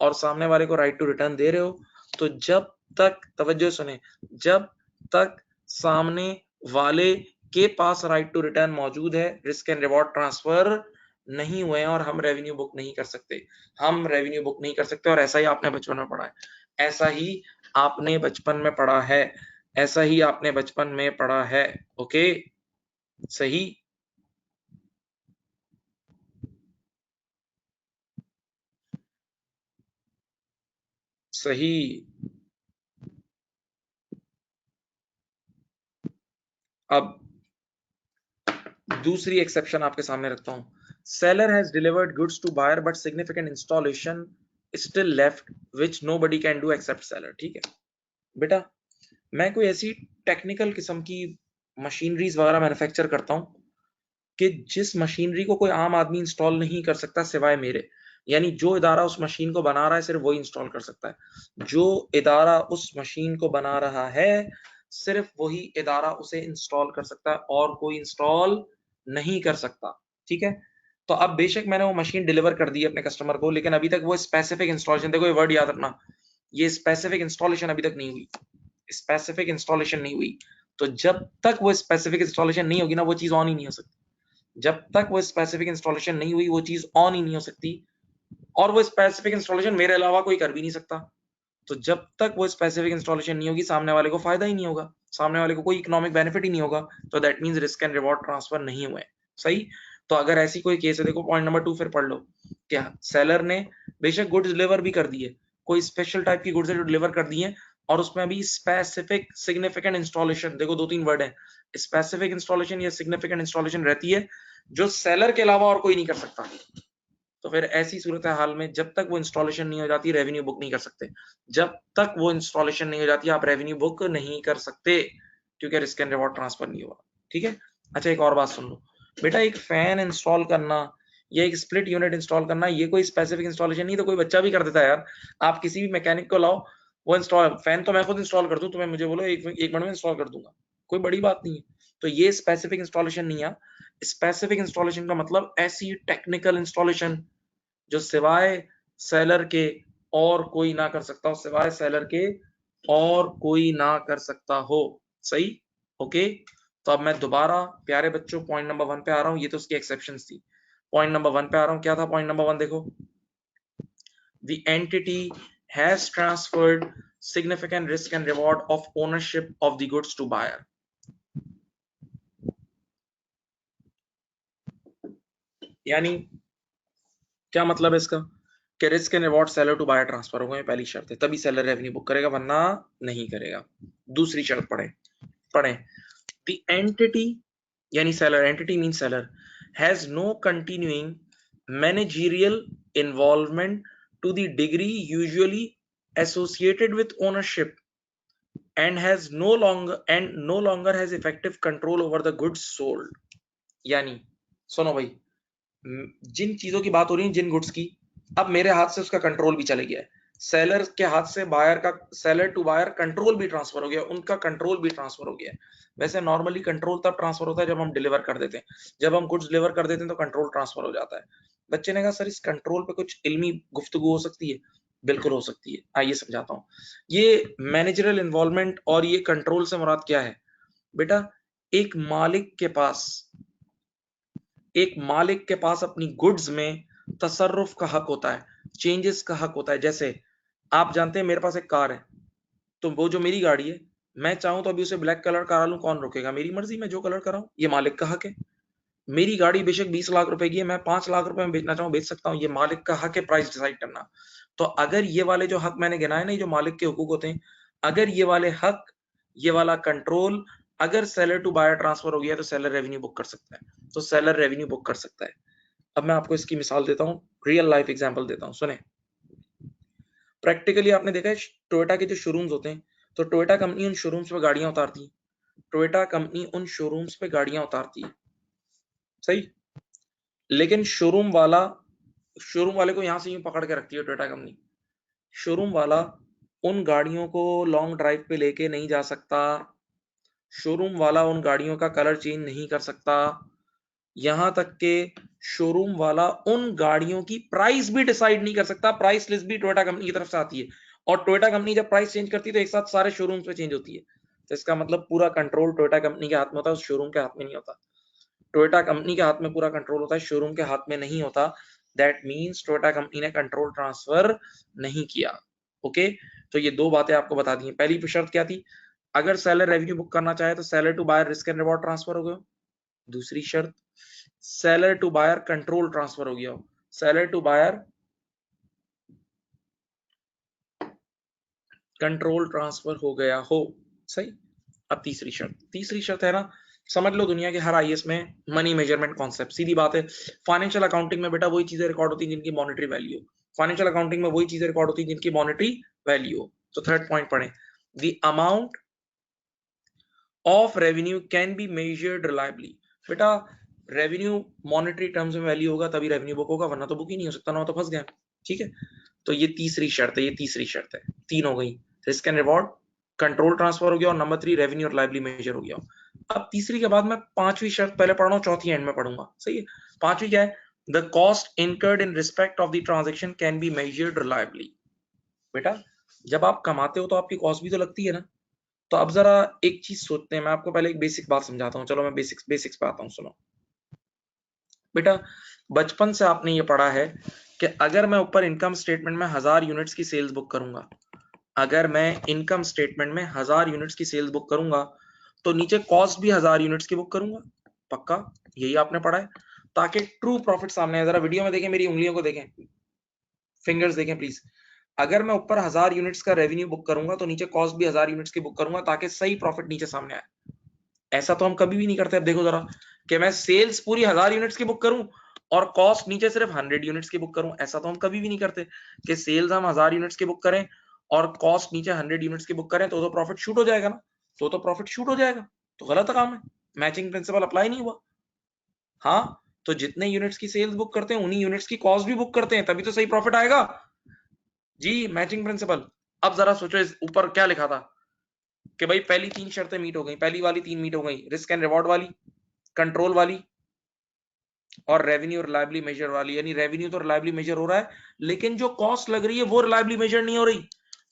और सामने वाले को राइट टू रिटर्न दे रहे हो, तो जब तक, तवज्जो सुने, जब तक सामने वाले के पास राइट टू रिटर्न मौजूद है, रिस्क एंड रिवॉर्ड ट्रांसफर नहीं हुए हैं और हम रेवेन्यू बुक नहीं कर सकते। हम रेवेन्यू बुक नहीं कर सकते। और ऐसा ही आपने बचपन में पढ़ा है, ऐसा ही आपने बचपन में पढ़ा है, ऐसा ही आपने बचपन में पढ़ा है। ओके, सही? सही। अब दूसरी एक्सेप्शन आपके सामने रखता हूं। Seller has delivered goods to buyer but significant installation still left which nobody can do except seller. ठीक है बेटा, मैं कोई ऐसी टेक्निकल किस्म की मशीनरीज वगैरह मैन्युफैक्चर करता हूं कि जिस मशीनरी को कोई आम आदमी इंस्टॉल नहीं कर सकता सिवाय मेरे। यानी जो इदारा उस मशीन को बना रहा है सिर्फ वही इंस्टॉल कर सकता है। जो इदारा उस मशीन को बना रहा है सिर्फ वही इदारा उसे इंस्टॉल कर सकता है, और कोई इंस्टॉल नहीं कर सकता। ठीक है, तो अब बेशक मैंने वो मशीन डिलीवर कर दी अपने कस्टमर को, लेकिन अभी तक वो स्पेसिफिक इंस्टॉलेशन, देखो ये वर्ड याद रखना, ये स्पेसिफिक इंस्टॉलेशन अभी तक नहीं हुई। स्पेसिफिक इंस्टॉलेशन नहीं हुई। तो जब तक वो स्पेसिफिक इंस्टॉलेशन नहीं होगी ना, वो चीज ऑन ही नहीं हो सकती। जब तक वो स्पेसिफिक इंस्टॉलेशन नहीं हुई, वो चीज ऑन ही नहीं हो सकती। और वो स्पेसिफिक इंस्टॉलेशन मेरे अलावा कोई कर भी नहीं सकता। तो जब तक वो स्पेसिफिक इंस्टॉलेशन नहीं होगी, सामने वाले को फायदा ही नहीं होगा, सामने वाले को कोई इकोनॉमिक बेनिफिट ही नहीं होगा। तो that means risk and reward transfer नहीं हुए। सही? तो अगर ऐसी कोई केस है, देखो पॉइंट नंबर 2 फिर पढ़ लो। क्या सेलर ने बेशक गुड्स डिलीवर भी कर दिए, कोई स्पेशल टाइप की गुड्स है जो डिलीवर कर दी है, और उसमें अभी स्पेसिफिक सिग्निफिकेंट इंस्टॉलेशन, देखो दो तीन वर्ड है, स्पेसिफिक इंस्टॉलेशन या सिग्निफिकेंट इंस्टॉलेशन रहती है, जो सेलर के अलावा और कोई नहीं कर सकता। तो फिर ऐसी सूरत हाल में जब तक वो इंस्टॉलेशन नहीं हो जाती, रेवेन्यू बुक नहीं कर सकते। जब तक वो इंस्टॉलेशन नहीं हो जाती, आप रेवेन्यू बुक नहीं कर सकते, क्योंकि रिस्क एंड रिवॉर्ड ट्रांसफर नहीं हुआ। ठीक है? अच्छा, एक और बात सुन लो बेटा, एक फैन इंस्टॉल करना या एक स्प्लिट यूनिट इंस्टॉल करना, ये कोई स्पेसिफिक इंस्टॉलेशन नहीं, तो कोई बच्चा भी कर देता है यार। आप किसी भी मैकेनिक को लाओ, वो इंस्टॉल, फैन तो मैं खुद इंस्टॉल कर दूं, तुम्हें मुझे बोलो एक मिनट में इंस्टॉल कर दूंगा, कोई बड़ी बात नहीं है। तो ये स्पेसिफिक इंस्टॉलेशन नहीं है। स्पेसिफिक इंस्टॉलेशन का मतलब ऐसी टेक्निकल इंस्टॉलेशन जो सिवाय सेलर के और कोई ना कर सकता हो, सिवाय सेलर के और कोई ना कर सकता हो। सही? ओके, तो अब मैं दोबारा प्यारे बच्चों पॉइंट नंबर 1 पे आ रहा हूं। ये तो उसकी एक्सेप्शंस थी। पॉइंट नंबर 1 पे आ रहा हूं। क्या था पॉइंट नंबर 1? देखो, the entity has transferred significant risk and reward of ownership of the goods to buyer. यानी क्या मतलब है इसका कि risk and reward seller to buyer transfer हो गए, पहली शर्त है, तभी सेलर रेवेन्यू बुक करेगा, वरना नहीं करेगा। दूसरी शर्त पढ़े द एंटिटी, यानी seller, entity mean seller, has no continuing managerial involvement to the degree usually associated with ownership and no longer has effective control over the goods sold। यानी सुनो भाई, जिन चीजों की बात हो रही है, जिन गुड्स की, अब मेरे हाथ से उसका कंट्रोल भी चले गया है, सेलर के हाथ से बायर का, सेलर टू बायर कंट्रोल भी ट्रांसफर हो गया, उनका कंट्रोल भी ट्रांसफर हो गया है। वैसे नॉर्मली कंट्रोल तब ट्रांसफर होता है जब हम डिलीवर कर देते हैं, जब हम गुड्स डिलीवर कर देते हैं तो कंट्रोल ट्रांसफर हो जाता है। बच्चे ने कहा सर इस कंट्रोल पे कुछ इल्मी गुफ्तगू हो सकती है? बिल्कुल हो सकती है, आइए समझाता हूँ। ये मैनेजरल इन्वॉल्वमेंट और ये कंट्रोल से मुराद क्या है बेटा? एक मालिक के पास अपनी गुड्स में तसर्रुफ का हक होता है, चेंजेस का हक होता है। जैसे आप जानते हैं मेरे पास एक कार है, तो वो जो मेरी गाड़ी है, मैं चाहूं तो अभी उसे ब्लैक कलर करा लूं, कौन रोकेगा? मेरी मर्जी, मैं जो कलर कराऊं, ये मालिक का हक है। मेरी गाड़ी बेशक 20 लाख रुपए की है, मैं 5 लाख रुपए में बेचना चाहूं बेच सकता हूं, ये मालिक का हक है प्राइस डिसाइड करना। तो अगर ये वाले जो हक मैंने गिनाए ना, जो मालिक के हुकूक होते हैं, अगर ये वाले हक, ये वाला कंट्रोल अगर सेलर टू बायर ट्रांसफर हो गया तो सेलर रेवेन्यू बुक कर सकता है, तो सेलर रेवेन्यू बुक कर सकता है। अब मैं आपको इसकी मिसाल देता हूं, रियल लाइफ एग्जांपल देता हूं, सुने। प्रैक्टिकली आपने देखा है टोयोटा के जो शोरूम्स होते हैं, तो टोयोटा कंपनी उन शोरूम्स पे गाड़ियां उतारती है, टोयोटा कंपनी उन शोरूम्स पे गाड़ियां उतारती है, सही। लेकिन शोरूम वाले को यहां से यूं पकड़ के रखती है टोयोटा कंपनी। शोरूम वाला उन गाड़ियों को लॉन्ग ड्राइव पे लेके नहीं जा सकता, शोरूम वाला उन गाड़ियों का कलर चेंज नहीं कर सकता, यहां तक के शोरूम वाला उन गाड़ियों की प्राइस भी डिसाइड नहीं कर सकता। प्राइस लिस्ट भी टोयोटा कंपनी की तरफ से आती है, और टोयोटा कंपनी जब प्राइस चेंज करती है तो एक साथ सारे शोरूम पे चेंज होती है। तो इसका मतलब पूरा कंट्रोल टोयोटा कंपनी के हाथ में होता है, उस शोरूम के हाथ में नहीं होता। टोयोटा कंपनी के हाथ में पूरा कंट्रोल होता है, शोरूम के हाथ में नहीं होता। दैट मीन्स टोयोटा कंपनी ने कंट्रोल ट्रांसफर नहीं किया। ओके, तो ये दो बातें आपको बता दी। पहली शर्त क्या थी? अगर सेलर रेवेन्यू बुक करना चाहे तो seller to buyer risk and reward transfer हो गया। दूसरी शर्त, seller to buyer control transfer हो गया हो, seller to buyer control transfer हो गया हो, सही। अब तीसरी शर्त है ना, समझ लो दुनिया के हर आईएएस में मनी मेजरमेंट कॉन्सेप्ट, सीधी बात है। फाइनेंशियल अकाउंटिंग में बेटा वही चीजें रिकॉर्ड होती हैं जिनकी मॉनेटरी वैल्यू हो, फाइनेंशियल अकाउंटिंग में वही चीजें रिकॉर्ड होती हैं जिनकी मॉनेटरी वैल्यू हो। तो थर्ड पॉइंट पढ़ें, the amount of revenue can be measured reliably. बेटा रेवेन्यू मॉनेटरी टर्म्स में वैल्यू होगा तभी रेवेन्यू बुक होगा, वरना तो बुक ही नहीं हो सकता, ना तो फंस गए। ठीक है, तो ये तीसरी शर्त है, तीन हो गई, risk and reward, control transfer हो गया, और नंबर 3 रेवेन्यू और लाइवली मेजर हो गया। अब तीसरी के बाद मैं पांचवी शर्त पहले पढ़ रहा हूँ, चौथी एंड में पढ़ूंगा, सही है। पांचवी क्या है? The cost incurred in respect of the transaction can be measured reliably. बेटा जब आप कमाते हो तो आपकी कॉस्ट भी तो लगती है ना। तो अब जरा एक चीज सोचते हैं, मैं आपको पहले एक बेसिक बात समझाता हूँ, चलो मैं बेसिक्स पे आता हूँ, सुनो। बेटा बचपन से आपने ये पढ़ा है कि अगर मैं ऊपर इनकम स्टेटमेंट में 1000 यूनिट्स की सेल्स बुक करूंगा, अगर मैं इनकम स्टेटमेंट में 1000 यूनिट्स की सेल्स बुक करूंगा, तो नीचे कॉस्ट भी 1000 यूनिट्स की बुक करूंगा, पक्का, यही आपने पढ़ा है, ताकि ट्रू प्रॉफिट सामने आए। जरा वीडियो में देखें, मेरी उंगलियों को देखें, फिंगर्स देखें प्लीज। अगर मैं ऊपर 1000 यूनिट्स का रेवेन्यू बुक करूंगा तो नीचे कॉस्ट भी 1000 यूनिट्स की बुक करूंगा, ताकि सही प्रॉफिट नीचे सामने आए। ऐसा तो हम कभी भी नहीं करते। अब देखो जरा कि मैं सेल्स पूरी 1000 यूनिट्स की बुक करूं और कॉस्ट नीचे सिर्फ 100 यूनिट्स की बुक करूं, ऐसा तो हम कभी भी नहीं करते कि सेल्स हम 1000 यूनिट्स की बुक करें और कॉस्ट नीचे 100 यूनिट्स की बुक करें, तो प्रॉफिट शूट हो जाएगा ना, तो प्रॉफिट शूट हो जाएगा, तो गलत काम है, मैचिंग प्रिंसिपल अप्लाई नहीं हुआ। हाँ, तो जितने यूनिट्स की सेल्स बुक करते हैं उन्हीं यूनिट्स की कॉस्ट भी बुक करते हैं, तभी तो सही प्रॉफिट आएगा जी, मैचिंग प्रिंसिपल। अब जरा सोचो इस ऊपर क्या लिखा था कि भाई पहली 3 शर्तें मीट हो गई, पहली वाली 3 मीट हो गई, रिस्क एंड रिवॉर्ड वाली, कंट्रोल वाली, और रेवेन्यू और रिलायबली मेजर वाली। यानी रेवेन्यू तो रिलायबली मेजर हो रहा है, लेकिन जो कॉस्ट लग रही है वो रिलायबली मेजर नहीं हो रही,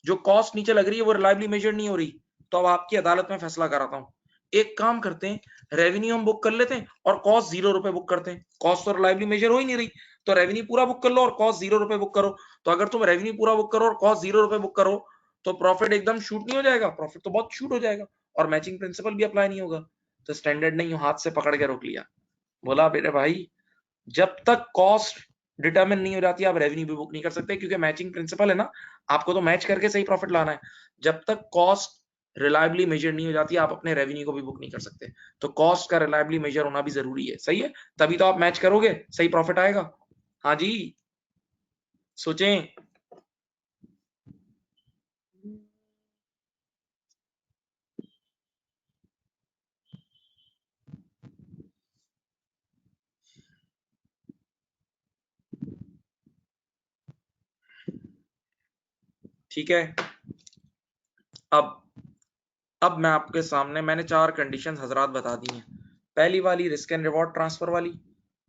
जो कॉस्ट नीचे लग रही है वो रिलायबली मेजर नहीं हो रही। तो अब आपकी अदालत में फैसला कराता हूं, एक काम करते हैं, रेवेन्यू हम बुक कर लेते हैं और कॉस्ट 0 रुपए बुक करते हैं। कॉस्ट तो रिलायबली मेजर हो ही नहीं रही, तो रेवेन्यू पूरा बुक कर लो और कॉस्ट 0 रुपए बुक करो। तो अगर तुम रेवेन्यू पूरा बुक करो और कॉस्ट 0 रुपए बुक करो तो प्रॉफिट एकदम शूट नहीं हो जाएगा? प्रॉफिट तो बहुत शूट हो जाएगा और मैचिंग प्रिंसिपल भी अप्लाई नहीं होगा। तो स्टैंडर्ड ने यूं हाथ से पकड़ के रोक लिया, बोला बेटे भाई जब तक कॉस्ट डिटरमिन नहीं हो जाती आप रेवेन्यू भी बुक नहीं कर सकते, क्योंकि मैचिंग प्रिंसिपल है ना, आपको तो मैच करके सही प्रॉफिट लाना है। जब तक कॉस्ट रिलायबली मेजर नहीं हो जाती आप अपने रेवेन्यू को भी बुक नहीं कर सकते। तो कॉस्ट का रिलायबली मेजर होना भी जरूरी है, सही है, तभी तो आप मैच करोगे, सही प्रॉफिट आएगा। हाँ जी, सोचें। ठीक है, अब अब मैं आपके सामने, मैंने 4 कंडीशंस हजरात बता दी हैं। पहली वाली रिस्क एंड रिवॉर्ड ट्रांसफर वाली,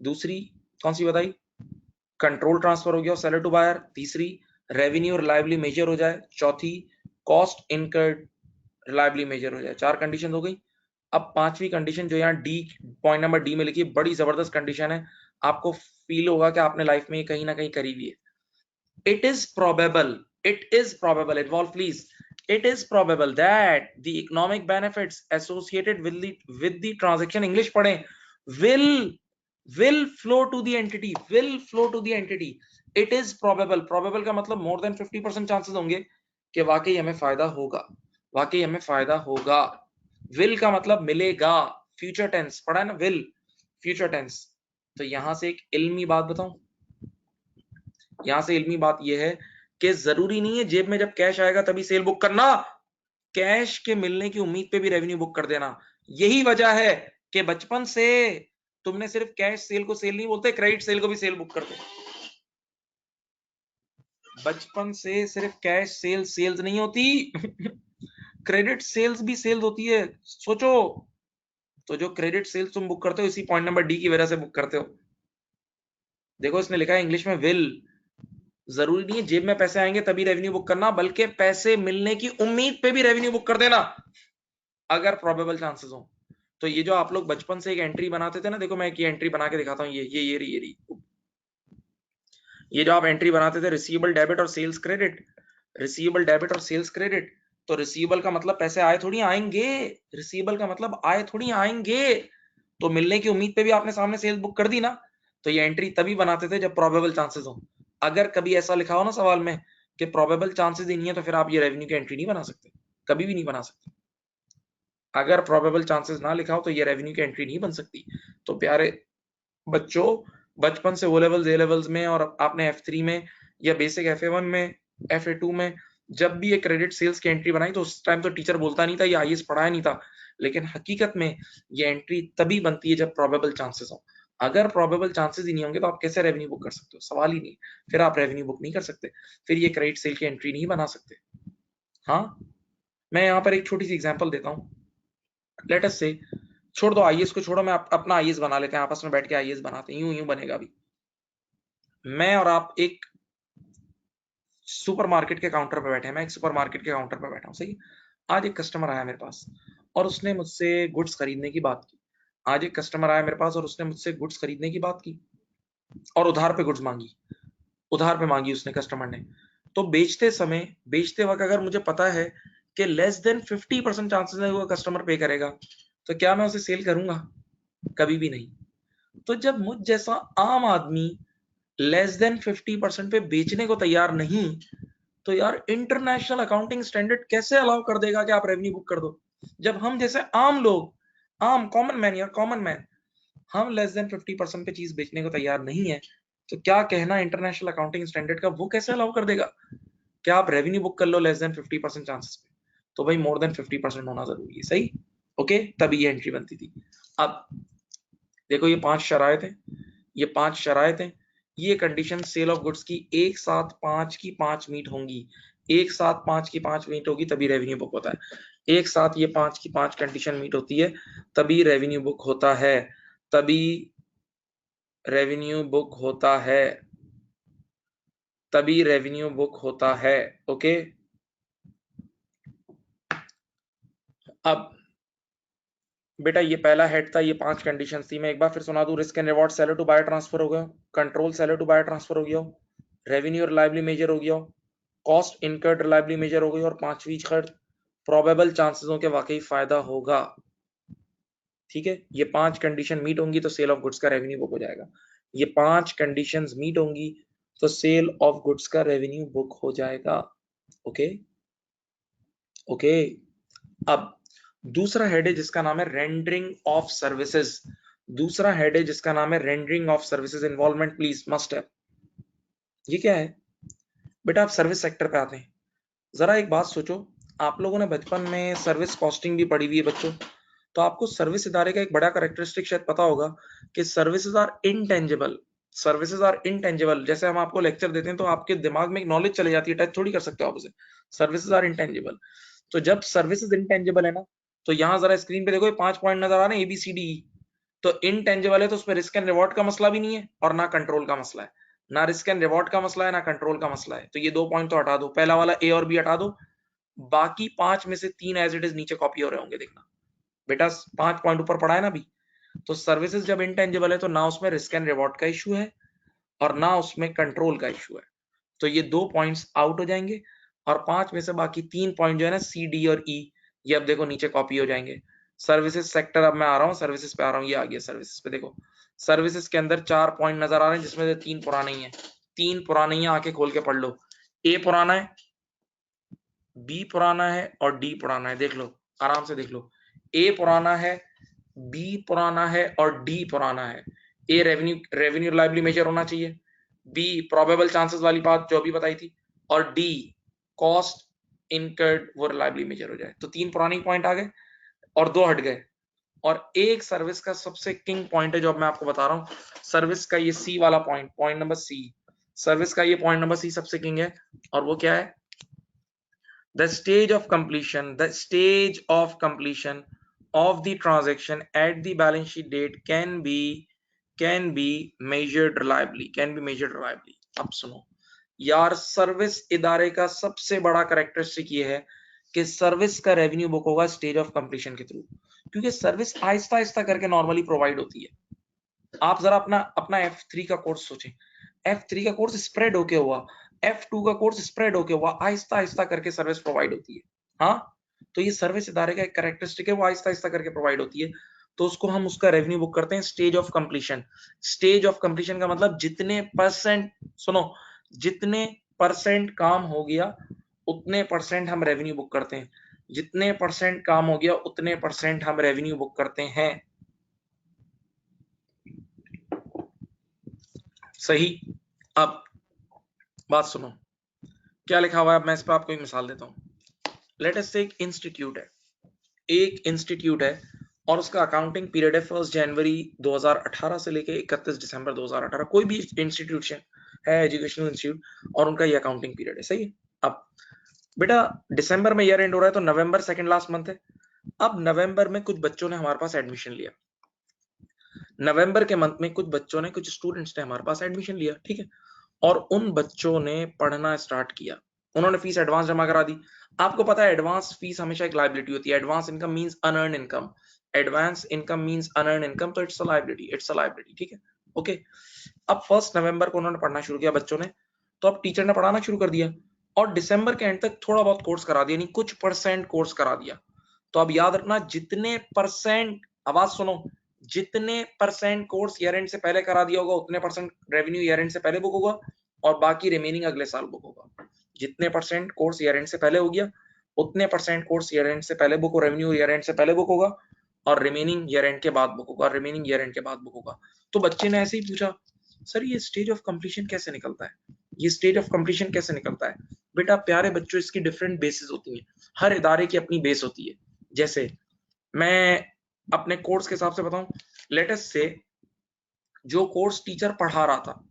दूसरी कौन सी बताई? कंट्रोल ट्रांसफर हो गया सेलर टू बायर, तीसरी रेवेन्यू रिलायबली मेजर हो जाए, चौथी कॉस्ट इनकर्ड रिलायबली मेजर हो जाए। 4 कंडीशन हो गई। अब पांचवी कंडीशन जो यहाँ डी, पॉइंट नंबर डी में लिखी, बड़ी जबरदस्त कंडीशन है, आपको फील होगा कि आपने लाइफ में कहीं ना कहीं करी हुई है। It is probable, involve please. It is probable that the economic benefits associated with the transaction, English पढ़ें, will flow to the entity, will flow to the entity. It is probable का मतलब more than 50% chances होंगे कि वाकई हमें फायदा होगा, वाकई हमें फायदा होगा। will का मतलब मिलेगा, फ्यूचर टेंस पढ़ा है ना, will, फ्यूचर टेंस। तो यहां से एक इल्मी बात बताऊं, यहां से इल्मी बात यह है कि जरूरी नहीं है जेब में जब कैश आएगा तभी सेल बुक करना, कैश के मिलने की उम्मीद पे भी रेवेन्यू बुक कर देना। यही वजह है कि बचपन से तुमने सिर्फ कैश सेल को सेल नहीं बोलते, क्रेडिट सेल को भी सेल बुक करते। बचपन से सिर्फ कैश सेल सेल्स नहीं होती क्रेडिट सेल्स भी सेल्स होती है, सोचो। तो जो क्रेडिट सेल्स तुम बुक करते हो इसी पॉइंट नंबर डी की वजह से बुक करते हो। देखो इसने लिखा है इंग्लिश में विल, जरूरी नहीं है जेब में पैसे आएंगे तभी रेवेन्यू बुक करना, बल्कि पैसे मिलने की उम्मीद पे भी रेवेन्यू बुक कर देना अगर प्रोबेबल चांसेस हो। तो ये जो आप लोग बचपन से एक एंट्री बनाते थे ना, देखो मैं एक ये एंट्री बना के दिखाता हूँ, ये ये जो आप एंट्री बनाते थे, रिसीवेबल डेबिट और सेल्स क्रेडिट, रिसीवेबल डेबिट और सेल्स क्रेडिट। तो रिसीवेबल का मतलब पैसे आए थोड़ी आएंगे, रिसीवेबल का मतलब आए थोड़ी आएंगे, तो मिलने की उम्मीद पे भी आपने सामने सेल्स बुक कर दी ना। तो ये एंट्री तभी बनाते थे जब प्रोबेबल चांसेस हो। अगर कभी ऐसा लिखा हो ना सवाल में कि प्रोबेबल चांसेस ही नहीं है, तो फिर आप ये रेवेन्यू की एंट्री नहीं बना सकते, कभी भी नहीं बना सकते। अगर प्रोबेबल चांसेस ना लिखा हो तो ये रेवेन्यू की एंट्री नहीं बन सकती। तो प्यारे बच्चों, बचपन से ओ लेवल्स ए लेवल्स में और आपने F3 में या बेसिक FA1 में FA2 में जब भी ये क्रेडिट सेल्स की एंट्री बनाई तो उस टाइम तो टीचर बोलता नहीं था, ये आईएएस पढ़ाया नहीं था, लेकिन हकीकत में ये एंट्री तभी बनती है जब प्रोबेबल चांसेस हो। अगर प्रोबेबल चांसेस ही नहीं होंगे तो आप कैसे रेवेन्यू बुक कर सकते हो? सवाल ही नहीं, फिर आप रेवेन्यू बुक नहीं कर सकते, फिर ये क्रेडिट सेल की एंट्री नहीं बना सकते। हाँ, मैं यहाँ पर एक छोटी सी एग्जांपल देता हूँ। लेट अस से, छोड़ दो आईएएस को, छोड़ो, मैं अपना आईएएस बना लेते हैं, आपस में बैठ के आईएएस बनाते हैं, यूं यूं बनेगा अभी। मैं और आप एक सुपरमार्केट के काउंटर पे बैठे हैं, मैं एक सुपरमार्केट के काउंटर पे बैठा हूँ, सही। आज एक कस्टमर आया मेरे पास और उसने मुझसे गुड्स खरीदने की बात की। आज एक कस्टमर आया मेरे पास और उसने मुझसे गुड्स खरीदने की बात की और उधार पे गुड्स मांगी, उधार पे मांगी उसने, कस्टमर ने। तो बेचते समय, बेचते वक्त अगर मुझे पता है कि लेस देन 50% चांसेस है वो कस्टमर पे करेगा, तो क्या मैं उसे सेल करूंगा? कभी भी नहीं। तो जब मुझ जैसा आम आदमी लेस देन 50% पे बेचने को तैयार नहीं, तो यार इंटरनेशनल अकाउंटिंग स्टैंडर्ड कैसे अलाउ कर देगा कि आप रेवेन्यू बुक कर दो? जब हम जैसे आम लोग, आम कॉमन मैन, यार कॉमन मैन, हम लेस देन 50% पे चीज बेचने को तैयार नहीं है, तो क्या कहना इंटरनेशनल अकाउंटिंग स्टैंडर्ड का, वो कैसे अलाउ कर देगा क्या आप रेवेन्यू बुक कर लो लेस देन 50% चांसेस पे? तो भाई मोर देन 50% होना जरूरी है, सही। ओके, तभी ये एंट्री बनती थी। अब देखो ये 5 शरायत है, ये 5 शरायत है, ये कंडीशन सेल ऑफ गुड्स की एक साथ 5 की 5 मीट होंगी, एक साथ 5 की 5 मीट होगी तभी रेवेन्यू बुक होता है। एक साथ ये 5 की 5 कंडीशन मीट होती है तभी रेवेन्यू बुक होता है, तभी रेवेन्यू बुक होता है, तभी रेवेन्यू बुक होता है। ओके, अब बेटा ये पहला हेड था, ये 5 कंडीशन थी, मैं एक बार फिर सुना दूं। Risk and reward seller to buyer transfer हो गया, control seller to buyer transfer हो गया, रेवेन्यू रिलायबली मेजर हो गया, कॉस्ट इनकर्ड रिलायबली मेजर हो गई, और 5वीं शर्त प्रोबेबल चांसेस के वाकई फायदा होगा। ठीक है, ये 5 कंडीशन मीट होंगी तो सेल ऑफ गुड्स का रेवेन्यू बुक हो जाएगा। ये 5 कंडीशंस मीट होंगी तो सेल ऑफ गुड्स का रेवेन्यू बुक हो जाएगा। Okay okay. अब दूसरा हेड है जिसका नाम है रेंडरिंग ऑफ सर्विसेज। दूसरा हेड है जिसका नाम है rendering of services involvement please must है। ये क्या है बेटा? आप सर्विस सेक्टर पे आते हैं, जरा एक बात सोचो, आप लोगों ने बचपन में सर्विस कॉस्टिंग भी पढ़ी हुई है बच्चों, तो आपको सर्विस इदारे का एक बड़ा कैरेक्टरिस्टिक शायद पता होगा कि services are intangible. Services are intangible, जैसे हम आपको लेक्चर देते हैं तो आपके दिमाग में एक नॉलेज चली जाती है, टच थोड़ी कर सकते हो आप उसे। Services are intangible. तो जब सर्विसेज इनटेंजिबल है ना, तो यहाँ जरा स्क्रीन पे देखो, ये 5 पॉइंट नजर आ रहे हैं ABCD। तो इनटेंजिबल है तो उसमें रिस्क एंड रिवॉर्ड का मसला भी नहीं है और ना कंट्रोल का मसला है। ना रिस्क एंड रिवॉर्ड का मसला है ना कंट्रोल का मसला है, तो ये 2 पॉइंट तो हटा दो, पहला वाला A और B हटा दो। बाकी 5 में से 3 एज इट इज नीचे कॉपी हो रहे होंगे, देखना बेटा 5 पॉइंट ऊपर पड़ा है ना अभी। तो सर्विसेज जब इंटेंजिबल है तो ना उसमें रिस्क एंड रिवॉर्ड का इशू है और ना उसमें कंट्रोल का इशू है, तो ये 2 पॉइंट्स आउट हो जाएंगे। और 5 में से बाकी 3 पॉइंट जो है ना C, D और E, ये अब देखो नीचे कॉपी हो जाएंगे। सर्विसेज सेक्टर, अब मैं आ रहा हूँ सर्विसेज पे, आ रहा हूँ, ये आ गया सर्विसेज पे। देखो सर्विसेज के अंदर 4 पॉइंट नजर आ रहे हैं जिसमें से 3 पुराने ही हैं। 3 पुराने ही आके खोल के पढ़ लो। A पुराना है, B पुराना है और D पुराना है। देख लो, आराम से देख लो। A पुराना है, B पुराना है और D पुराना है। A रेवेन्यू रिलायबली मेजर होना चाहिए, B प्रोबेबल चांसेस वाली बात जो अभी बताई थी, और D कॉस्ट इनकर्ड वो रिलायबली मेजर हो जाए। तो 3 पुराने पॉइंट आ गए और 2 हट गए। और एक सर्विस का सबसे किंग पॉइंट है जो अब मैं आपको बता रहा हूँ, सर्विस का ये C वाला point, point number C। Service का ये पॉइंट नंबर C सबसे किंग है, और वो क्या है? The stage of completion, the stage of completion of the transaction at the balance sheet date can be measured reliably, can be measured reliably। अब सुनो यार, सर्विस इदारे का सबसे बड़ा कैरेक्टरिस्टिक ये है कि सर्विस का रेवेन्यू बुक होगा स्टेज ऑफ कंप्लीशन के थ्रू, क्योंकि सर्विस आहिस्ता आहिस्ता करके नॉर्मली प्रोवाइड होती है। आप जरा अपना अपना F3 का कोर्स सोचें, F3 का कोर्स स्प्रेड होके हुआ, F2 का कोर्स स्प्रेड होके हुआ, आहिस्ता आहिस्ता करके सर्विस प्रोवाइड होती है। हाँ, तो ये सर्विस इदारे का एक कैरेक्टरिस्टिक है, वो आहिस्ता आहिस्ता करके प्रोवाइड होती है, तो उसको हम उसका रेवेन्यू बुक करते हैं stage of completion. Stage of completion का मतलब जितने परसेंट, सुनो, जितने परसेंट काम हो गया उतने परसेंट हम रेवेन्यू बुक करते हैं। जितने परसेंट काम हो गया उतने परसेंट हम रेवेन्यू बुक करते हैं। सही। अब बात सुनो, क्या लिखा हुआ है, अब मैं इस पर आपको एक मिसाल देता हूँ। लेट अस से एक इंस्टीट्यूट है, एक इंस्टीट्यूट है और उसका अकाउंटिंग पीरियड है 1 जनवरी 2018 से लेके 31 दिसंबर 2018। कोई भी इंस्टीट्यूशन है, एजुकेशनल इंस्टीट्यूट, और उनका ये अकाउंटिंग पीरियड है, सही है। अब बेटा दिसंबर में ईयर एंड हो रहा है तो नवंबर सेकंड लास्ट मंथ है। अब नवंबर में कुछ बच्चों ने हमारे पास एडमिशन लिया, नवंबर के मंथ में कुछ बच्चों ने, कुछ स्टूडेंट्स ने हमारे पास एडमिशन लिया, ठीक है। और उन बच्चों ने पढ़ना स्टार्ट किया, उन्होंने फीस एडवांस जमा करा दी। आपको पता है एडवांस फीस हमेशा एक लायबिलिटी होती है। Advance income means unearned income, advance income means unearned income, तो it's a liability, it's a liability, ठीक है। ओके। अब 1 नवंबर को उन्होंने पढ़ना शुरू किया बच्चों ने, तो अब टीचर ने पढ़ाना शुरू कर दिया और दिसंबर के एंड तक थोड़ा बहुत कोर्स करा दिया, यानी कुछ परसेंट कोर्स करा दिया। तो अब याद रखना, जितने परसेंट, आवाज सुनो, जितने परसेंट कोर्स ईयर एंड से पहले करा दिया होगा उतने परसेंट रेवेन्यू ईयर एंड से पहले बुक होगा और बाकी रिमेनिंग अगले साल बुक होगा। जितने परसेंट कोर्स ईयर एंड से पहले हो गया उतने परसेंट कोर्स ईयर एंड से पहले बुक, रेवेन्यू ईयर एंड से पहले बुक होगा और रिमेनिंग ईयर एंड के बाद बुक होगा, रिमेनिंग ईयर एंड के बाद बुक होगा। तो बच्चे ने ऐसे ही पूछा, सर ये स्टेज ऑफ कंप्लीशन कैसे निकलता है, ये स्टेज ऑफ कंप्लीशन कैसे निकलता है? बेटा प्यारे बच्चों, इसकी डिफरेंट बेसिस होती हैं, हर इदारे की अपनी बेस होती है। जैसे मैं अपने कोर्स के हिसाब से बताऊं, लेटेस्ट से जो कोर्स टीचर पढ़ा रहा था,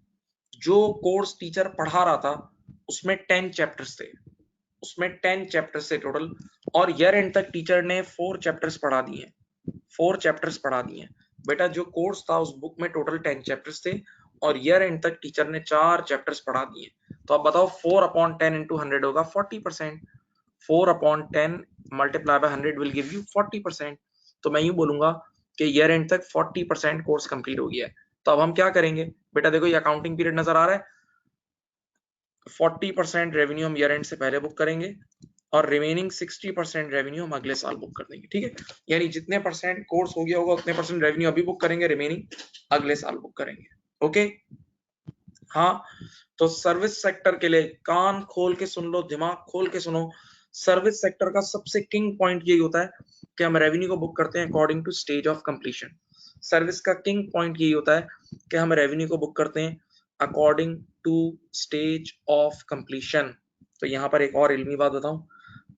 जो कोर्स टीचर पढ़ा रहा था उसमें 10 चैप्टर्स थे, उसमें 10 चैप्टर्स थे टोटल, और ईयर एंड तक टीचर ने 4 चैप्टर्स पढ़ा दिए, 4 चैप्टर्स पढ़ा दिए। बेटा जो कोर्स था उस बुक में टोटल 10 चैप्टर्स थे और ईयर एंड तक टीचर ने 4 चैप्टर्स पढ़ा दिए। तो अब बताओ 4/10 इंटू 100 होगा 40%। 4/10 multiply by 100 will give you 40%। तो मैं यूं बोलूंगा कि ईयर एंड तक 40% कोर्स कंप्लीट हो गया है। तो अब हम क्या करेंगे बेटा, देखो ये अकाउंटिंग पीरियड नजर आ रहा है, 40% रेवेन्यू हम ईयर एंड से पहले बुक करेंगे और रिमेनिंग 60% रेवेन्यू हम अगले साल बुक कर देंगे, ठीक है। यानी जितने परसेंट कोर्स हो गया होगा उतने परसेंट रेवेन्यू अभी बुक करेंगे, रिमेनिंग अगले साल बुक करेंगे, ओके। हाँ, तो सर्विस सेक्टर के लिए कान खोल के सुन लो, दिमाग खोल के सुनो, सर्विस सेक्टर का सबसे किंग पॉइंट यही होता है कि हम रेवेन्यू को बुक करते हैं according to stage of completion. Service का किंग पॉइंट यही होता है कि हम रेवेन्यू को बुक करते हैं according to stage of completion. तो यहाँ पर एक और इल्मी बात बताऊं,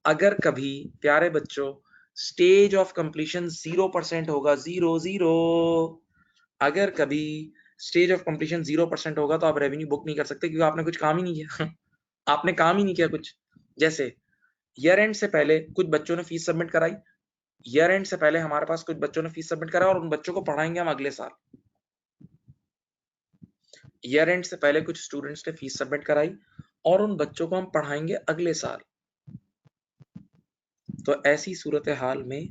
अगर कभी प्यारे बच्चों स्टेज ऑफ कंप्लीशन 0% होगा, 0 अगर कभी स्टेज ऑफ कंप्लीशन 0% होगा तो आप रेवेन्यू बुक नहीं कर सकते, क्योंकि आपने कुछ काम ही नहीं किया आपने काम ही नहीं किया कुछ। जैसे ईयर एंड से पहले कुछ बच्चों ने फीस सबमिट कराई, ईयर एंड से पहले हमारे पास कुछ बच्चों ने फीस सबमिट करा और उन बच्चों को पढ़ाएंगे हम अगले साल। ईयर एंड से पहले कुछ स्टूडेंट्स ने फीस सबमिट कराई और उन बच्चों को हम पढ़ाएंगे अगले साल। तो ऐसी सूरत हाल में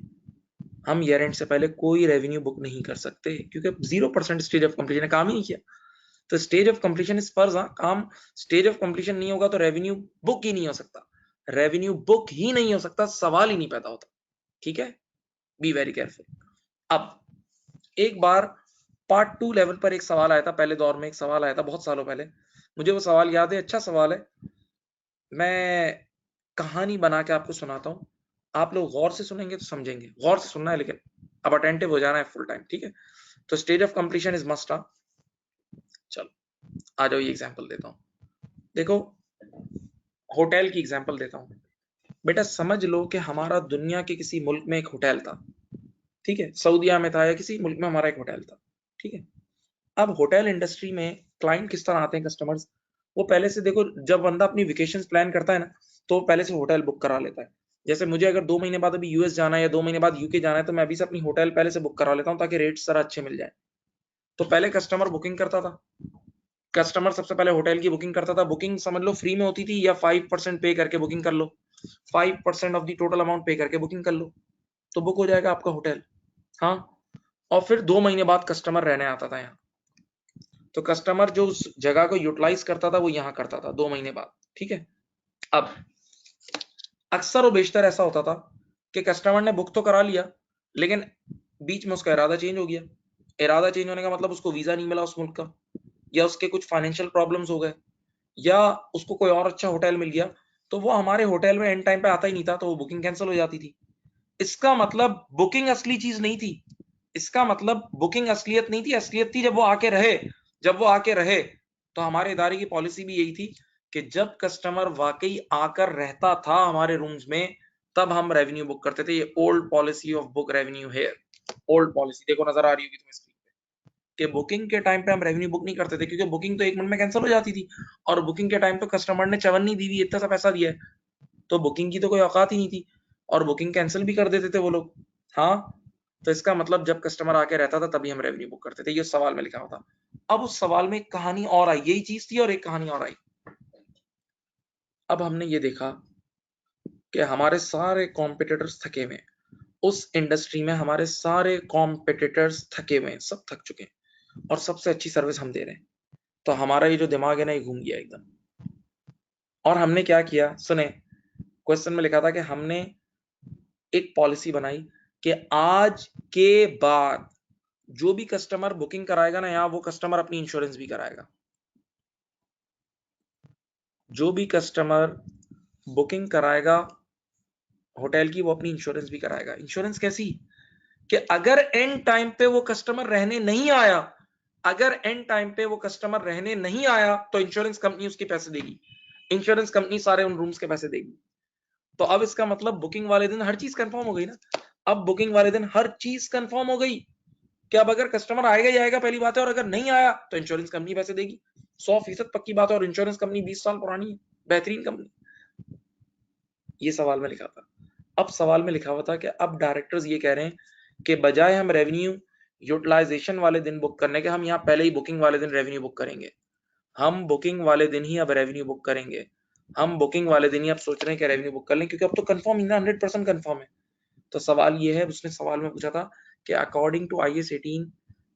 हम ईयर एंड से पहले कोई रेवेन्यू बुक नहीं कर सकते, क्योंकि 0% स्टेज ऑफ कंप्लीशन, काम ही नहीं किया। तो स्टेज ऑफ कंप्लीशन इज फर्ज, काम स्टेज ऑफ कंप्लीशन नहीं होगा तो रेवेन्यू बुक ही नहीं हो सकता, रेवेन्यू बुक ही नहीं हो सकता, सवाल ही नहीं पैदा होता, ठीक है। Be very careful. अब एक बार पार्ट 2 लेवल पर एक सवाल आया था, पहले दौर में एक सवाल आया था बहुत सालों पहले, मुझे वो सवाल याद है, अच्छा सवाल है। मैं कहानी बना के आपको सुनाता हूँ, आप लोग गौर से सुनेंगे तो समझेंगे, गौर से सुनना है लेकिन अब अटेंटिव हो जाना है फुल टाइम, ठीक है। तो stage of completion is must. चलो आ जाओ, ये एग्जांपल देता हूँ, देखो होटल की एग्जांपल देता हूँ। बेटा समझ लो कि हमारा दुनिया के किसी मुल्क में एक होटल था, ठीक है, सऊदीया में था या किसी मुल्क में हमारा एक होटल था, ठीक है। अब होटल इंडस्ट्री में क्लाइंट किस तरह आते हैं, कस्टमर्स, वो पहले से देखो, जब बंदा अपनी वेकेशंस प्लान करता है ना, तो पहले से होटल बुक करा लेता है। जैसे मुझे अगर 2 महीने बाद अभी यूएस जाना है या 2 महीने बाद यूके जाना है, तो मैं अभी से अपनी होटल पहले से बुक करा लेता हूँ ताकि रेट्स जरा अच्छे मिल जाए। तो पहले कस्टमर बुकिंग करता था, कस्टमर सबसे पहले होटल की बुकिंग करता था, बुकिंग समझ लो फ्री में होती थी या 5% पे करके बुकिंग कर लो, 5% ऑफ द टोटल अमाउंट पे करके बुकिंग कर लो, तो बुक हो जाएगा आपका होटल। हाँ, और फिर 2 महीने बाद कस्टमर रहने आता था यहाँ, तो कस्टमर जो उस जगह को यूटिलाइज करता था वो यहाँ करता था 2 महीने बाद, ठीक है। अब अक्सर और बेशतर ऐसा होता था कि कस्टमर ने बुक तो करा लिया, लेकिन बीच में उसका इरादा चेंज हो गया। इरादा चेंज होने का मतलब उसको वीजा नहीं मिला उस मुल्क का, या उसके कुछ फाइनेंशियल प्रॉब्लम्स हो गए, या उसको कोई और अच्छा होटल मिल गया, तो वो हमारे होटल में एंड टाइम पे आता ही नहीं था, तो वो बुकिंग कैंसिल हो जाती थी। इसका मतलब बुकिंग असली चीज नहीं थी, इसका मतलब बुकिंग असलियत नहीं थी, असलियत थी जब वो आके रहे। जब वो आके रहे तो हमारे इदारे की पॉलिसी भी यही थी कि जब कस्टमर वाकई आकर रहता था हमारे रूम्स में, तब हम रेवेन्यू बुक करते थे। ये old policy of book revenue है, ओल्ड पॉलिसी देखो नजर आ रही होगी तुम्हें स्क्रीन पे, कि बुकिंग के टाइम पे हम रेवेन्यू बुक नहीं करते थे, क्योंकि बुकिंग तो 1 मिनट में कैंसिल हो जाती थी, और बुकिंग के टाइम पे कस्टमर ने चवन्नी दी हुई इतना सा पैसा दिया है, तो बुकिंग की तो कोई औकात ही नहीं थी, और बुकिंग कैंसिल भी कर देते थे वो लोग। हाँ, तो इसका मतलब जब कस्टमर आके रहता था तभी हम रेवेन्यू बुक करते थे, ये सवाल में लिखा हुआ था। अब उस सवाल में एक कहानी और आई, यही चीज थी और एक कहानी और आई। अब हमने ये देखा कि हमारे सारे कॉम्पिटिटर्स थके हुए हैं, उस इंडस्ट्री में हमारे सारे कॉम्पिटिटर्स थके हुए हैं, सब थक चुके हैं, और सबसे अच्छी सर्विस हम दे रहे हैं। तो हमारा ये जो दिमाग है ना, ये घूम गया एकदम। और हमने क्या किया सुने, क्वेश्चन में लिखा था कि हमने एक पॉलिसी बनाई कि आज के बाद जो भी कस्टमर बुकिंग कराएगा ना यहाँ, वो कस्टमर अपनी इंश्योरेंस भी कराएगा। जो भी कस्टमर बुकिंग कराएगा होटल की, वो अपनी इंश्योरेंस भी कराएगा। इंश्योरेंस कैसी, कि अगर एंड टाइम पे वो कस्टमर रहने नहीं आया, अगर एंड टाइम पे वो कस्टमर रहने नहीं आया, तो इंश्योरेंस कंपनी उसके पैसे देगी, इंश्योरेंस कंपनी सारे उन रूम्स के पैसे देगी। तो अब इसका मतलब बुकिंग वाले दिन हर चीज कंफर्म हो गई ना। अब बुकिंग वाले दिन हर चीज कंफर्म हो गई कि अब अगर कस्टमर आएगा ही आएगा, पहली बात है, और अगर नहीं आया तो इंश्योरेंस कंपनी पैसे देगी। 100% पक्की बात है, और इंश्योरेंस कंपनी 20 साल पुरानी है, बेहतरीन कंपनी। ये सवाल में लिखा था। अब सवाल में लिखा हुआ था कि अब डायरेक्टर्स ये कह रहे हैं कि बजाय हम रेवेन्यू यूटिलाइजेशन वाले दिन बुक करने के, हम यहाँ पहले ही बुकिंग वाले दिन रेवेन्यू बुक करेंगे। हम बुकिंग वाले दिन ही अब रेवेन्यू बुक करेंगे, हम बुकिंग वाले दिन ही अब सोच रहे हैं कि रेवेन्यू बुक कर लें, क्योंकि अब तो कंफर्म ही ना, 100% कंफर्म है। तो सवाल ये है, उसने सवाल में पूछा था कि अकॉर्डिंग टू IS 18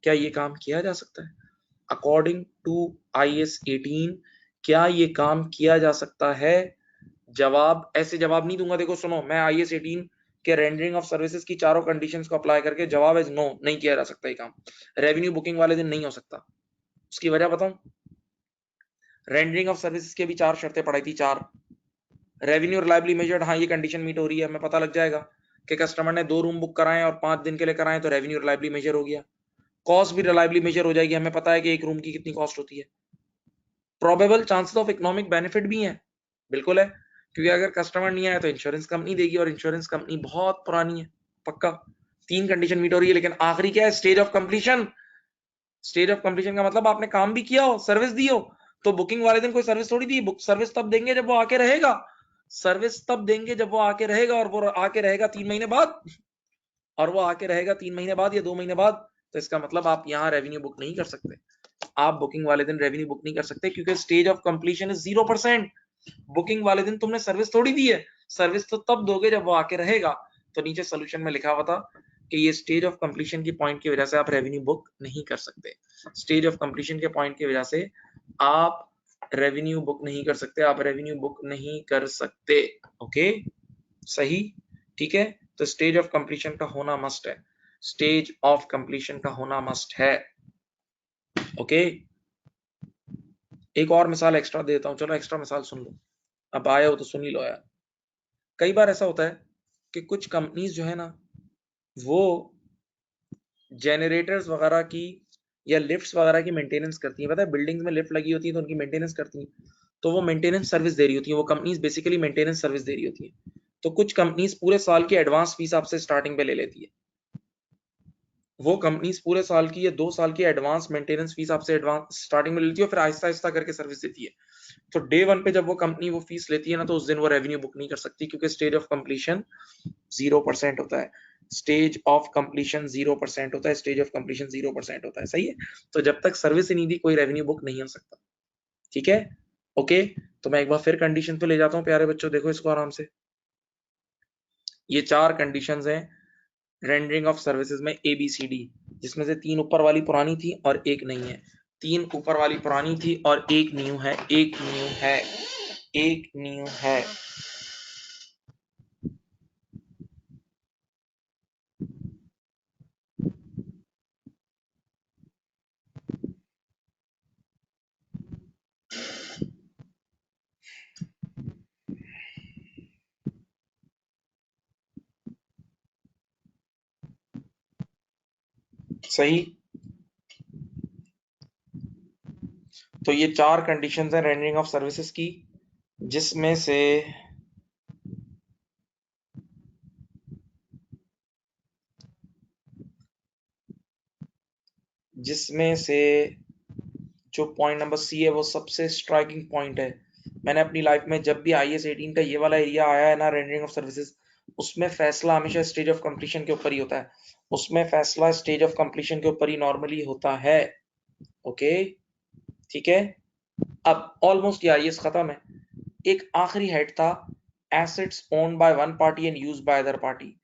क्या ये काम किया जा सकता है? अकॉर्डिंग टू IS 18 क्या ये काम किया जा सकता है? जवाब ऐसे जवाब नहीं दूंगा, देखो सुनो, मैं IS 18 के रेंडरिंग ऑफ सर्विसेज की चारों कंडीशंस को अप्लाई करके जवाब इज नो, नहीं किया जा सकता ये काम। रेवेन्यू बुकिंग वाले दिन नहीं हो सकता। उसकी वजह बताऊं? रेंडरिंग ऑफ सर्विसेज की भी 4 शर्तें पढ़ाई थी, 4। रेवेन्यू रिलायबली मेजर्ड, हाँ ये कंडीशन मीट हो रही है, हमें पता लग जाएगा कि कस्टमर ने 2 रूम बुक कराए और 5 दिन के लिए कराए, तो रेवेन्यू रिलायबली मेजर हो गया। कॉस्ट भी रिलायबली मेजर हो जाएगी, हमें पता है कि एक रूम की कितनी कॉस्ट होती है। Probable chances of economic benefit भी है, बिल्कुल है, क्योंकि अगर कस्टमर नहीं आया तो इंश्योरेंस कंपनी देगी, और इंश्योरेंस कंपनी बहुत पुरानी है, पक्का। 3 कंडीशन मीट हो रही है, लेकिन आखिरी क्या है? Stage of completion. Stage of completion का मतलब आपने काम भी किया हो, सर्विस दी हो। तो बुकिंग वाले दिन कोई सर्विस थोड़ी दी, बुक सर्विस तब देंगे जब वो आके रहेगा। सर्विस तब देंगे जब वो आके रहेगा, और वो आके रहेगा 3 महीने बाद, और वो आके रहेगा 3 महीने बाद या 2 महीने बाद। तो इसका मतलब आप यहाँ रेवेन्यू बुक नहीं कर सकते, आप बुकिंग वाले दिन रेवेन्यू बुक नहीं कर सकते, क्योंकि stage of completion is 0%। Booking वाले दिन तुमने सर्विस थोड़ी दी है, सर्विस तो तब दोगे जब वो आके रहेगा। तो नीचे सोल्यूशन में लिखा हुआ था कि ये स्टेज ऑफ कंप्लीशन की पॉइंट की वजह से आप रेवेन्यू बुक नहीं कर सकते। स्टेज ऑफ कंप्लीशन के पॉइंट की वजह से आप रेवेन्यू बुक नहीं कर सकते, आप रेवेन्यू बुक नहीं कर सकते। ओके, सही, ठीक है। तो स्टेज ऑफ कंप्लीशन का होना मस्ट है, स्टेज ऑफ कंप्लीशन का होना मस्ट है। ओके, एक और मिसाल एक्स्ट्रा देता हूं, चलो एक्स्ट्रा मिसाल सुन लो, अब आए हो तो सुन ही लो यार। कई बार ऐसा होता है कि कुछ कंपनीज जो है ना, वो जेनरेटर्स वगैरह की या लिफ्ट्स वगैरह की मेंटेनेंस करती है। पता है, बिल्डिंग्स में लिफ्ट लगी होती है तो उनकी मेंटेनेंस करती है, तो वो मेंटेनेंस सर्विस दे रही होती है, वो कंपनीज बेसिकली मेंटेनेंस सर्विस दे रही होती है। तो कुछ कंपनीज पूरे साल की एडवांस फीस आपसे स्टार्टिंग पे ले लेती है, वो कंपनीज पूरे साल की या 2 साल की एडवांस मेंटेनेंस फीस आपसे एडवांस स्टार्टिंग में लेती है, और फिर आहिस्ता आहिस्ता करके सर्विस देती है। तो डे 1 पे जब वो कंपनी वो फीस लेती है ना, तो उस दिन वो रेवेन्यू बुक नहीं कर सकती, क्योंकि स्टेज ऑफ कंप्लीशन 0% होता है। स्टेज ऑफ कंप्लीशन 0% होता है, स्टेज ऑफ कंप्लीशन 0% होता है, सही है। तो जब तक सर्विस ही नहीं दी, कोई रेवेन्यू बुक नहीं हो सकता, ठीक है। ओके, तो मैं एक बार फिर कंडीशन पे ले जाता हूँ प्यारे बच्चों, देखो इसको आराम से। ये 4 कंडीशंस हैं रेंडरिंग ऑफ सर्विसेज में ABCD, जिसमें से 3 ऊपर वाली पुरानी थी और एक नहीं है। 3 ऊपर वाली पुरानी थी और एक न्यू है, एक न्यू है, एक न्यू है। सही, तो ये 4 कंडीशंस हैं रेंडरिंग ऑफ सर्विसेज की, जिसमें से जो पॉइंट नंबर C है वो सबसे स्ट्राइकिंग पॉइंट है। मैंने अपनी लाइफ में जब भी IS 18 का ये वाला एरिया आया है ना, रेंडरिंग ऑफ सर्विसेज, उसमें फैसला हमेशा स्टेज ऑफ कंप्लीशन के ऊपर ही होता है, उसमें फैसला स्टेज ऑफ कंप्लीशन के ऊपर ही नॉर्मली होता है। ओके, ठीक है। अब ऑलमोस्ट ये IS खत्म है। एक आखिरी हेड था, assets owned by one party and used by other party.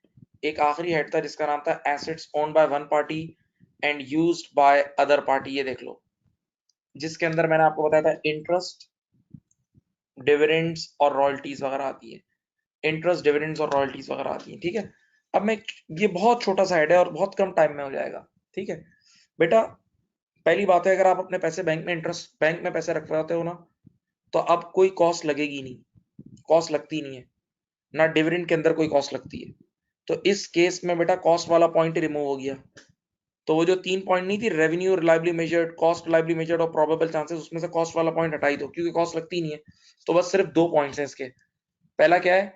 एक आखिरी हेड था जिसका नाम था assets owned by one party and used by other party. ये देख लो, जिसके अंदर मैंने आपको बताया था इंटरेस्ट, डिविडेंड्स और रॉयल्टीज वगैरह आती है, इंटरेस्ट, डिविडेंड्स और रॉयल्टीज वगैरह आती है, ठीक है। अब मैं, ये बहुत छोटा सा हेड है और बहुत कम टाइम में हो जाएगा, ठीक है बेटा। पहली बात है, अगर आप अपने पैसे बैंक में पैसे रखवाते हो ना, तो अब कोई कॉस्ट लगेगी नहीं, कॉस्ट लगती नहीं है ना, डिविडेंड के अंदर कोई कॉस्ट लगती है। तो इस केस में बेटा कॉस्ट वाला पॉइंट रिमूव हो गया। तो वो जो 3 पॉइंट नहीं थी, revenue reliably measured, cost reliably measured और प्रोबेबल चांसेस, उसमें से कॉस्ट वाला पॉइंट हटा ही दो, क्योंकि कॉस्ट लगती नहीं है। तो बस सिर्फ 2 पॉइंट्स हैं इसके। पहला क्या है,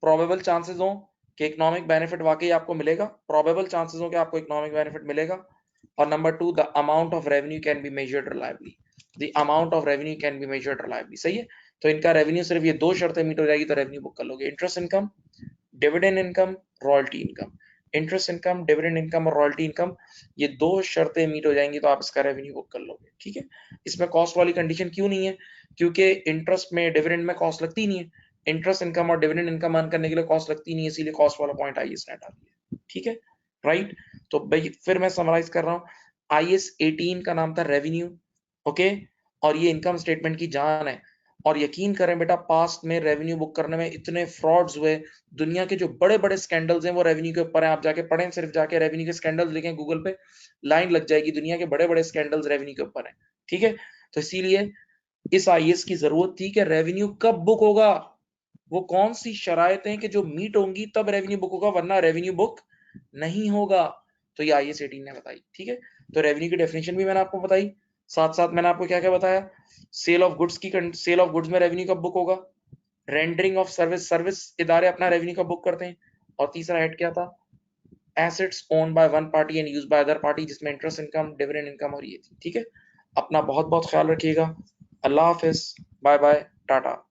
प्रोबेबल चांसेस हो कि इकोनॉमिक बेनिफिट वाकई आपको मिलेगा, प्रोबेबल चांसेस हो कि आपको इकोनॉमिक बेनिफिट मिलेगा। और number 2, the amount of revenue can be measured reliably, the amount of revenue can be measured reliably, सही है। तो इनका रेवेन्यू सिर्फ ये 2 शर्तें मीट हो जाएगी तो रेवेन्यू बुक कर लोगे। Interest income, dividend income, royalty income. Interest income, dividend income और रॉयल्टी इनकम, ये 2 शर्तें मीट हो जाएंगी तो आप इसका रेवेन्यू बुक कर लोगे, ठीक है। इसमें कॉस्ट वाली कंडीशन क्यों नहीं है? क्योंकि इंटरेस्ट में, डिविडेंड में कॉस्ट लगती नहीं है, इंटरेस्ट इनकम और डिविडेंड इनकम अर्न करने के लिए कॉस्ट लगती नहीं है, इसीलिए कॉस्ट वाला पॉइंट आईएएस ने डाल दिया। ठीक है, राइट। तो भाई फिर मैं समराइज कर रहा हूँ, आईएएस 18 का नाम था रेवेन्यू, ओके, और ये इनकम स्टेटमेंट की जान है। और यकीन करें बेटा, पास्ट में रेवेन्यू बुक करने में इतने फ्रॉड्स हुए, दुनिया के जो बड़े बड़े स्कैंडल्स हैं वो रेवेन्यू के ऊपर हैं। आप जाके पढ़ें, सिर्फ जाके रेवेन्यू के स्कैंडल्स लिखें गूगल पे, लाइन लग जाएगी, दुनिया के बड़े बड़े स्कैंडल्स रेवेन्यू के ऊपर हैं। ठीक है, तो इसीलिए इस आईएएस की जरूरत थी कि रेवेन्यू कब बुक होगा, वो कौन सी शरायतें कि जो मीट होंगी तब रेवेन्यू बुक होगा, वरना रेवेन्यू बुक नहीं होगा। तो ये आईएएस 18 ने बताई। ठीक है, तो रेवेन्यू की डेफिनेशन भी मैंने आपको बताई, साथ साथ मैंने आपको क्या क्या बताया, सेल ऑफ गुड्स की, सेल ऑफ गुड्स में रेवेन्यू कब बुक होगा, रेंडरिंग ऑफ सर्विस, सर्विस इदारे अपना रेवेन्यू कब बुक करते हैं, और तीसरा हेड क्या था, assets owned by one party and used by other party, जिसमें इंटरेस्ट इनकम, डिविडेंड इनकम और ये थी। ठीक है, अपना बहुत बहुत ख्याल रखिएगा। अल्लाह हाफिज, बाय बाय, टाटा।